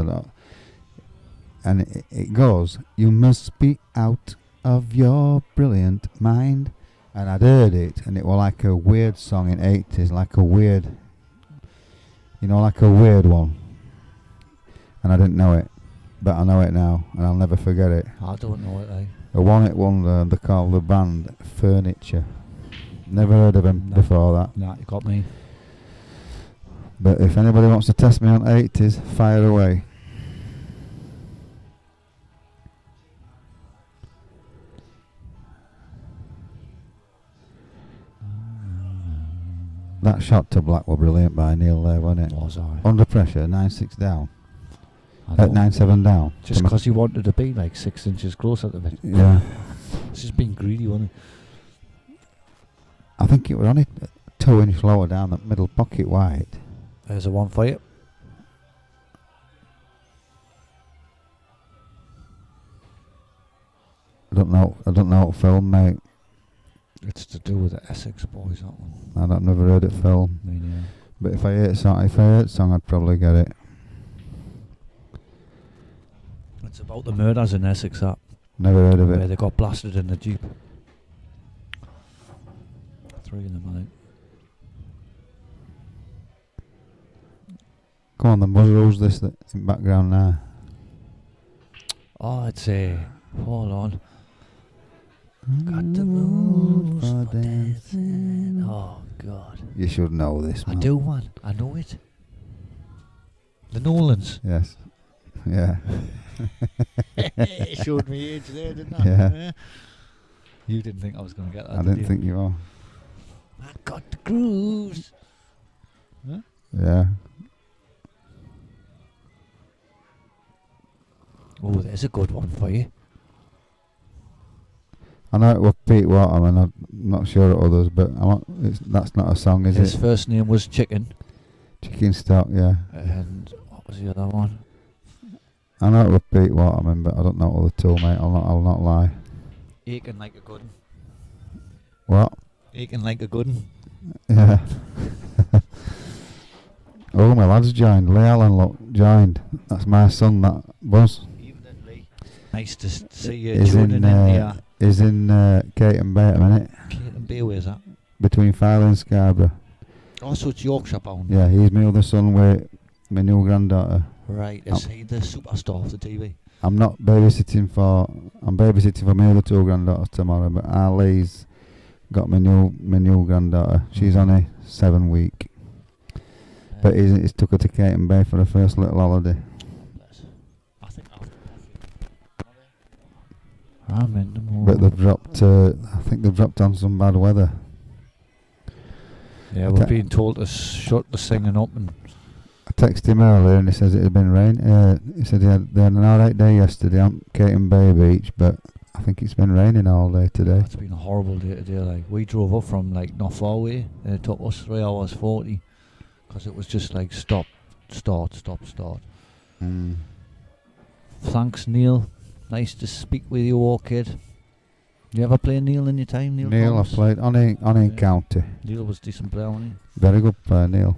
And it goes, you must be out of your brilliant mind. And I'd heard it, and it was like a weird song in 80s, like a weird, like a weird one. And I didn't know it, but I know it now, and I'll never forget it. I don't know it, like. A one-hit wonder, they call the band Furniture. Never heard of them before that. Nah, you got me. But if anybody wants to test me on 80s, fire away. That shot to black was brilliant by Neil there, wasn't it? Was I? Under pressure, 9-6 down. I know. 9-7 down. Just because he wanted to be like 6 inches closer to it. Yeah. It's just being greedy, wasn't it? I think it was only 2 inches lower down the middle pocket wide. There's a one for you. I don't know what film, mate. It's to do with the Essex boys, that one. I've never heard it, Phil. I mean, yeah. But if I heard song, I'd probably get it. It's about the murders in Essex, that. Never heard of Where it. they got blasted in the Jeep. 3 of them, I think. Come on, then, Buzz. Who's this that in background now? Oh, it's a. Hold on. Got the moves for dancing. Oh, God. You should know this, I man. do, man. I know it. The Nolans. Yes. Yeah. It showed me age there, didn't I? Yeah. You didn't think I was going to get that, I did didn't you? think you were. I got the grooves. Huh? Yeah. Oh, there's a good one for you. I know it was Pete Waterman. I'm not sure of others, but that's not a song, is His it? first name was Chicken. Chicken Stock, yeah. And what was the other one? I know it was Pete Waterman, but I don't know all the two, mate. I'll not lie. Aching like a good one. What? Aching like a good one. Yeah. Oh, my lad's joined. Lee Allen, look, joined. That's my son, that Buzz. Evening, Lee. Nice to see you Is tuning in, in here. is in Kate and Bay at a minute. Kate and Bay, where's that? Between Filey and Scarborough. Oh, so it's Yorkshire bound. Yeah, he's my other son with my new granddaughter. Right, is he the superstar of the TV? I'm babysitting for my other two granddaughters tomorrow, but Lee's got my new granddaughter. She's on a 7 week. But he's took her to Kate and Bay for her first little holiday. I think I'm in the mood. But they've dropped. I think they've dropped on some bad weather. Yeah, we're being told to shut the singing up, and I texted him earlier and he says it had been rain. He said they had an alright day yesterday on Kate and Bay Beach, but I think it's been raining all day today. it's been a horrible day today. Like, we drove up from like not far away, and it took us 3 hours 40 because it was just like stop, start, stop, start. Thanks, Neil. Nice to speak with you all, kid. You ever play Neil in your time, Neil? Neil, I Thomas? played on in Yeah. County. Neil was decent player, wasn't he? Very good player, Neil.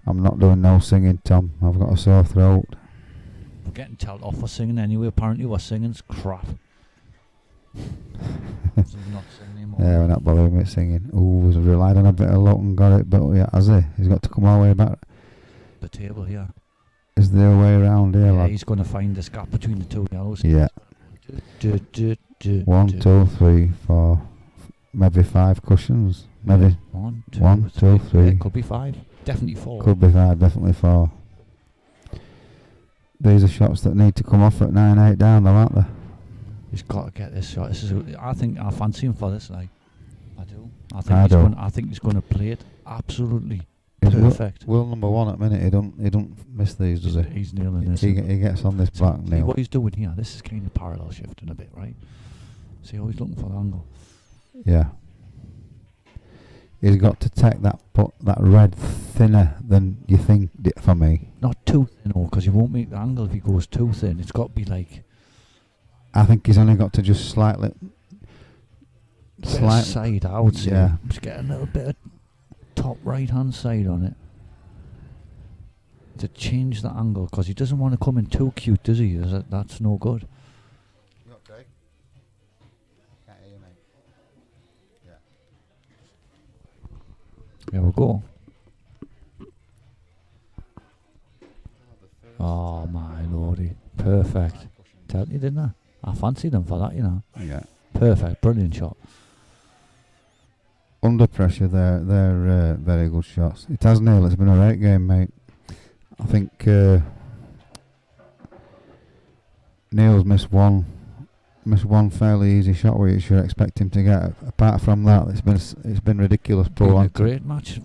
I'm not doing no singing, Tom. I've got a sore throat. We're getting told off for singing anyway. Apparently, we're singing's crap. So we're not singing anymore. Yeah, we're not bothering with singing. Ooh, he's relied on a bit of luck and got it, but yeah, has he? He's got to come all the way back. The table here. Is there a way around here, Yeah, lad? he's going to find this gap between the two yellows. Yeah. One, Two. 2, 3, 4, maybe 5 cushions. Maybe One, One, two, three. Yeah, it could be 5. Definitely 4. could be 5, definitely 4. These are shots that need to come off at 9-8 down, though, aren't they? He's got to get this shot. I think I fancy him for this. Like, I do. I think he's going to play it absolutely Is perfect. Will number 1 at minute. He don't miss these, does he? He's nailing this. He gets on this back See now. what he's doing here. This is kind of parallel shifting a bit, right? See how he's looking for the angle. Yeah. He's got to take that red thinner than you think for me. Not too thin, because he won't make the angle if he goes too thin. It's got to be like I think he's only got to just slightly. side, I would say. Yeah. Just get a little bit of top right hand side on it to change the angle, because he doesn't want to come in too cute, does he? That's no good. You okay? Can't hear you, mate. There we go. Oh my lordy. Perfect. Tell you, didn't I? I fancied them for that, you know. Yeah. Perfect. Brilliant shot. Under pressure, they're very good shots. It has, Neil. It's been a great game, mate. I think Neil's missed one fairly easy shot where you should expect him to get. Apart from that, it's been ridiculous. Been a great match.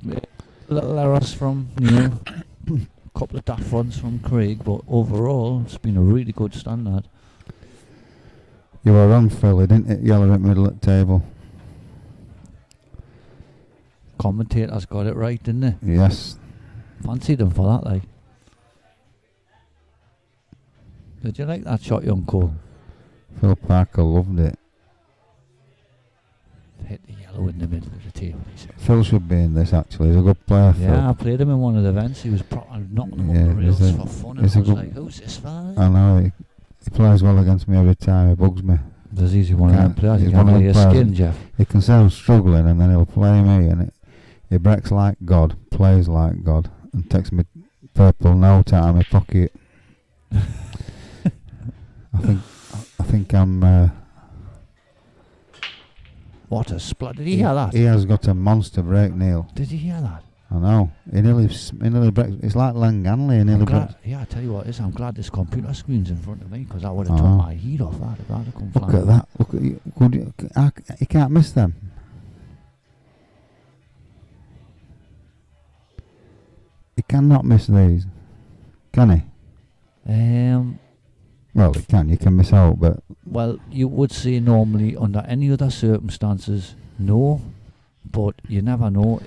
Little errors from Neil. Couple of daft runs from Craig, but overall it's been a really good standard. You were wrong, Phil. He didn't hit yellow at middle at table. Commentators got it right, didn't they? Yes. Fancied them for that, like. Did you like that shot, young Cole? Phil Parker loved it. hit the yellow in the middle of the table. He said. Phil should be in this actually. He's a good player. Phil. Yeah, I played him in one of the events. He was knocking them Yeah, up the rails he's a- for fun. And he's I a was good- like, who's this fella? I know he plays well against me every time. He bugs me. There's easy one of them Can't- players. You he's can't one of lay your them players. skin, Jeff. He can say I'm struggling, and then he'll play me, and he breaks like God, plays like God, and takes me purple note out of my pocket. I think I'm. What a splat. Did he hear that? He has got a monster break, Neil. Did he hear that? I know. He nearly breaks. It's like Langanley. He nearly I'm breaks. glad, yeah, I tell you what it is. I'm glad this computer screen's in front of me because that would have Oh. took my heat off that if that had come Look flying. at that. Look at you. He can't miss them. He cannot miss these. Can he? Well, he can. You can miss out, but Well, you would say normally under any other circumstances, no, but you never know.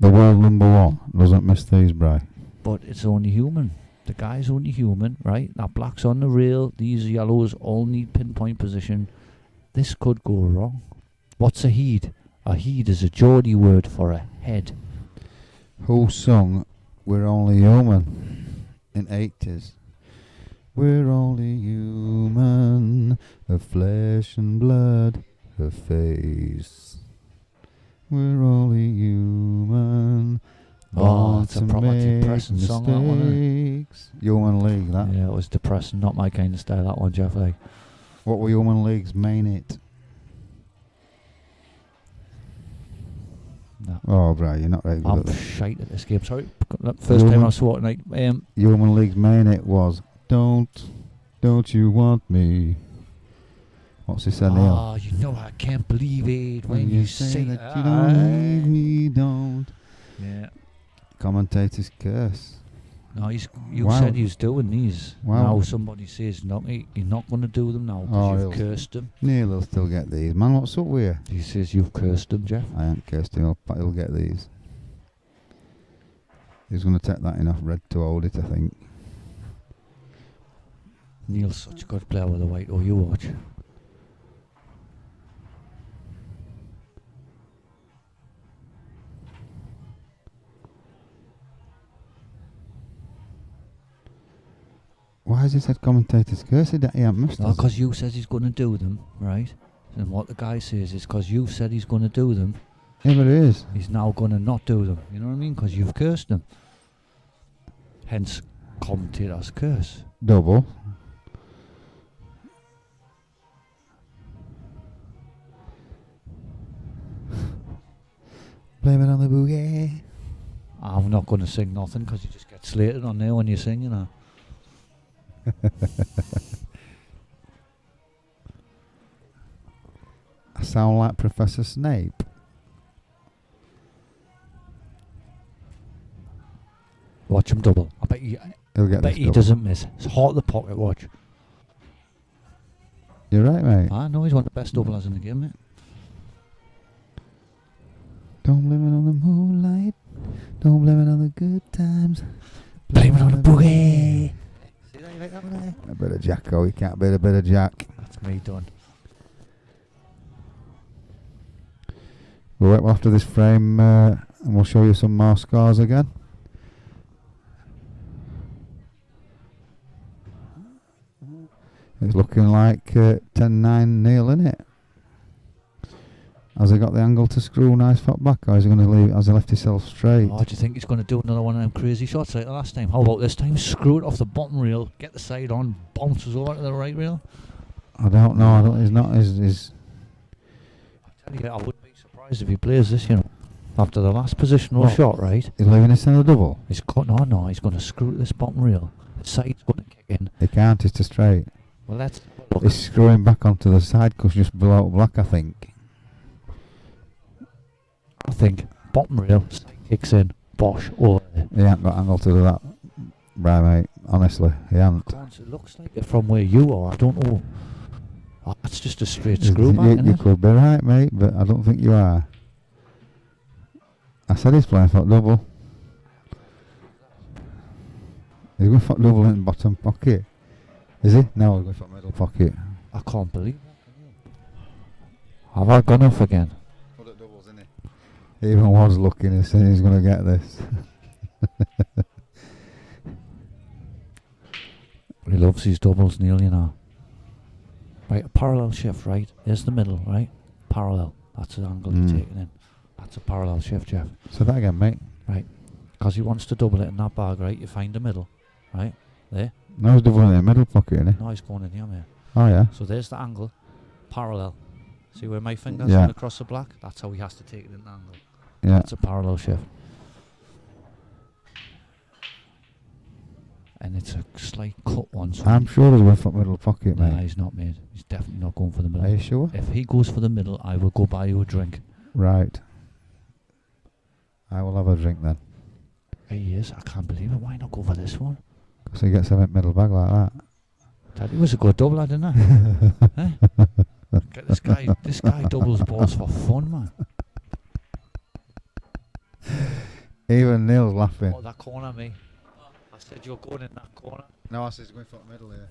the world #1 doesn't miss these, Bri. But it's only human. The guy's only human, right? That black's on the rail. These yellows all need pinpoint position. This could go wrong. What's a heed? A heed is a Geordie word for a head. Who sung "We're Only Human" in '80s? We're only human, of flesh and blood, of face. We're only human. Oh, born it's a to proper make depressing song, that one, isn't it? mistakes. Human League, that. Yeah, it was depressing. Not my kind of style, that one, Jeff. Like, What were Human League's main hit? no. Oh, Bri, you're not very good I'm at that. shite at this game. Sorry. First time I saw it tonight. Human League's main hit was Don't You Want Me? What's he said, Neil? Oh, you know I can't believe it when you say that you don't need me, don't. Yeah. Commentator's curse. No, you Wow. said he was doing these. Wow. Now somebody says no, you're not going to do them now Oh, because he'll- you've cursed him. Neil will still get these. Man, what's up with you? He says you've cursed him, Jeff. I ain't cursed him, he'll get these. He's going to take that enough red to hold it, I think. Neil's such a good player with the white. Oh, you watch. Why has he said commentator's curse? He ain't missed No, us. because you says he's going to do them, right? And what the guy says is because you said he's going to do them, Yeah, but it is. he's now going to not do them. You know what I mean? Because you've cursed him. Hence, commentator's curse. Double. Blame it on the boogie. I'm not going to sing nothing because you just get slated on there when you sing, you know. I sound like Professor Snape. Watch him double. I bet He'll get bet this he double. doesn't miss. It's hot the pocket watch. You're right, mate. I know he's one of the best doublers in the game, mate. Don't blame it on the moonlight. Don't blame it on the good times. Blame it on the boogie. See that you like that one there? A bit of Jacko. You can't beat a bit of Jack. That's me done. We'll wait after this frame and we'll show you some more scores again. It's looking like 10-9 Neil, isn't it? Has he got the angle to screw nice foot back, or is he going to leave? Has he left himself straight? Oh, do you think he's going to do another one of them crazy shots like the last time? How about this time? Screw it off the bottom rail, get the side on, bounces over to the right rail. I don't know. I don't. He's not. He's I tell you, I wouldn't be surprised if he plays this, you know. After the last positional Well, shot, right? he's leaving us in a double. He's no, he's going to screw this bottom rail. The side's going to kick in. He can't. It's too straight. Well, let's look. He's screwing back onto the side because just below black, I think. I think bottom rail, side kicks in, bosh, over there. He ain't got angle to do that, right, mate. Honestly, he ain't. It looks like it from where you are. I don't know. Oh, that's just a straight You, screw back, you isn't it? could be right, mate, but I don't think you are. I said he's playing for double. He's going for double in the bottom pocket. Is he? No, he's going for middle pocket. I can't believe that. Have I gone off again? Could Even was looking and saying he's going to get this. He loves his doubles, Neil, you know. Right, a parallel shift, right? Here's the middle, right? Parallel. That's the angle you're taking in. That's a parallel shift, Jeff. So that again, mate. Right. Because he wants to double it in that bag, right? You find the middle, right? There. No, he's doubling in the middle pocket, isn't he? No, he's going in here, mate. Oh, yeah. So there's the angle. Parallel. See where my finger's Yeah. across the black? That's how he has to take it in the angle. Yeah. That's a parallel shift. And it's a slight cut one. So I'm sure there's one for middle pocket, mate. nah, he's not, mate. He's definitely not going for the middle. Are you sure? If he goes for the middle, I will go buy you a drink. Right. I will have a drink then. He is. I can't believe it. Why not go for this one? So he gets a middle bag like that. Daddy was a good double, didn't I? Eh? Get this guy. This guy doubles balls for fun, man. Even Neil's laughing. Oh, that corner, me. I said you're going in that corner. No, I said he's going for the middle here.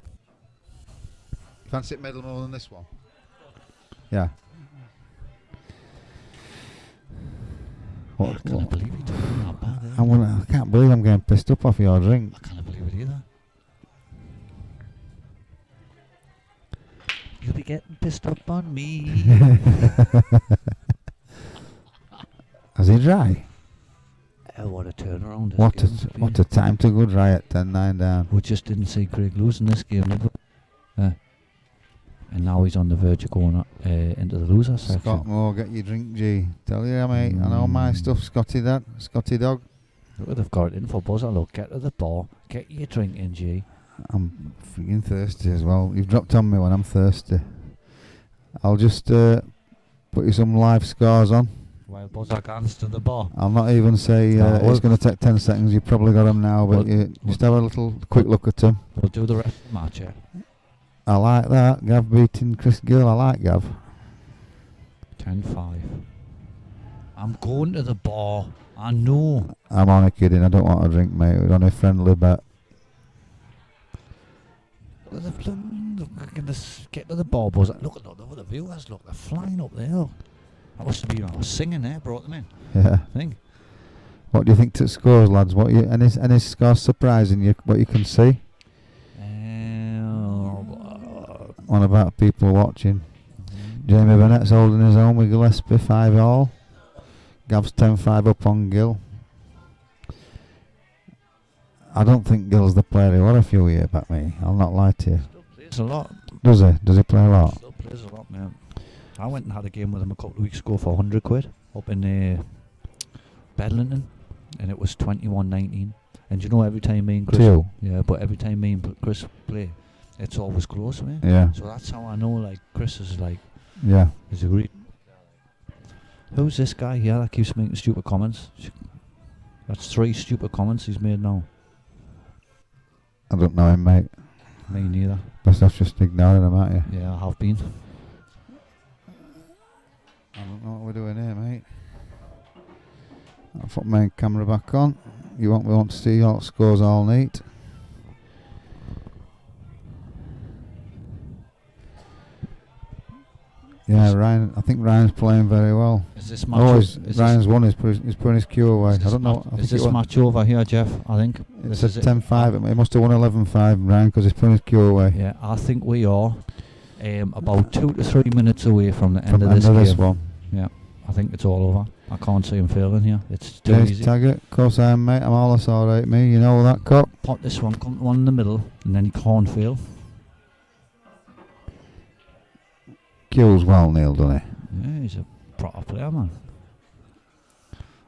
Fancy it middle more than this one? Yeah. I can't believe he took it that bad. Eh? I can't believe I'm getting pissed up off your drink. I can't believe it either. You'll be getting pissed up on me. Is he dry? What a turnaround. This What game's been. a time to go dry at 10-9 down. We just didn't see Craig losing this game, did we? And now he's on the verge of going into the loser section. Scott Moore, get your drink, G. Tell you, mate. I know my stuff, Scotty Dog. Look, they've got it in for buzzer. Look, get to the bar, get your drink in, G. I'm freaking thirsty as well. You've dropped on me when I'm thirsty. I'll just put you some live scores on. While buzzer gans to the bar. I'll not even say it's going to take 10 seconds. You've probably got them now, but you just have a little quick look at them. We'll do the rest of the match, yeah. I like that. Gav beating Chris Gill. I like Gav. 10-5. I'm going to the bar. I know. I'm only kidding. I don't want a drink, mate. We're on a friendly bet. Look, get to the bar, buzzer. Look at the viewers. Look, they're flying up there. Look. That must have been I was singing there, brought them in. Yeah. I think. What do you think to scores, lads? Any scores surprising you? What you can see? What about people watching? Jamie Bennett's holding his own with Gillespie 5-all. Gav's 10-5 up on Gill. I don't think Gill's the player he was a few years back, mate. I'll not lie to you. Still plays a lot. Does he? Does he play a lot? Still plays a lot, man. I went and had a game with him a couple of weeks ago for 100 quid up in Bedlington, and it was 21-19. And you know, every time me and Chris, but every time me and Chris play, it's always close, man. Yeah. So that's how I know, like, Chris is like, Yeah. is agreed. Who's this guy here that keeps making stupid comments? That's 3 stupid comments he's made now. I don't know him, mate. Me neither. Best off just ignoring him, aren't you? Yeah, I have been. I don't know what we're doing here, mate. I'll put my camera back on. We want to see all scores all neat. Yeah, Ryan. I think Ryan's playing very well. Is this match? Ryan's won. He's putting his cue away. I don't know. Is this match over here, Jeff? I think. It said 10-5. He must have won 11-5, Ryan, because he's putting his cue away. Yeah, I think we are about 2 to 3 minutes away from the end of this game. One. Yeah, I think it's all over. I can't see him failing here. It's too There's easy. Taggart. Of course I am, mate. I'm all alright, me. You know that, cop? Pot this one, come to one in the middle, and then he can't fail. Cues well, Neil, doesn't he? Yeah, he's a proper player, man.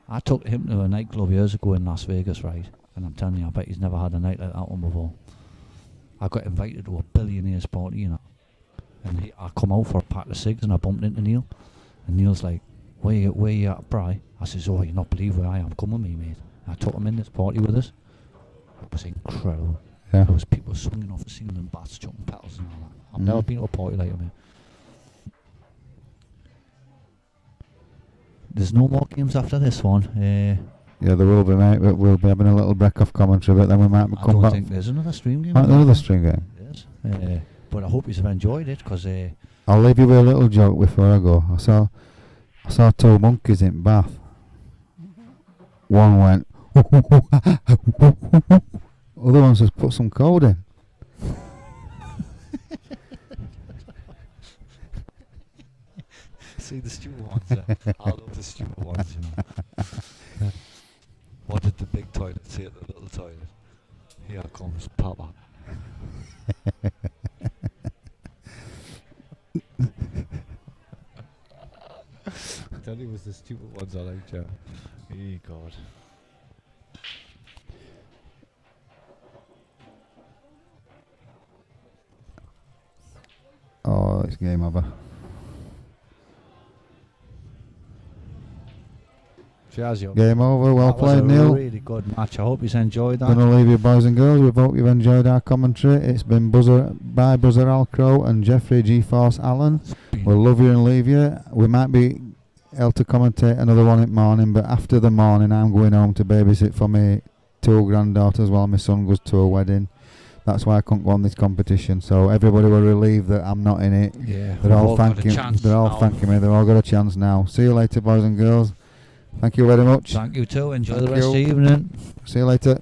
I took him to a nightclub years ago in Las Vegas, right? And I'm telling you, I bet he's never had a night like that one before. I got invited to a billionaire's party, you know. And I come out for a pack of cigs and I bumped into Neil. And Neil's like, where you at, Bri? I says, oh, you not believe where I am. Come with me, mate. And I took him in this party with us. It was incredible. Yeah. There was people swinging off the ceiling, bats, chucking petals and all that. I've never been to a party like that, mate. There's no more games after this one. Yeah, there will be, mate. We'll be having a little break off commentary, but then we might I come don't back. think there's another stream game. Another string game. Yes. But I hope you've enjoyed it, because I'll leave you with a little joke before I go. I saw 2 monkeys in Bath. One went. Other ones just put some code in. See the stupid ones there. I love the stupid ones, you know. What did the big toilet say at the little toilet? Here comes Papa. Tell you it was the stupid ones I liked, yeah. Hey God. Oh, it's game over. Cheers, yo. Game over. Well That was played, a Neil. really good match. I hope you enjoyed that. Gonna leave you, boys and girls. We hope you've enjoyed our commentary. It's been Buzzer Alcrow and Jeffrey G-Force Allen. We'll love you and leave you. We might be able to commentate another one in the morning, but after the morning, I'm going home to babysit for my two granddaughters while my son goes to a wedding. That's why I couldn't go on this competition. So everybody will relieved that I'm not in it. Yeah, They're all thanking. They're all thanking me. They've all got a chance now. See you later, boys and girls. Thank you very much. Thank you too. Enjoy Thank the rest of you. the evening. See you later.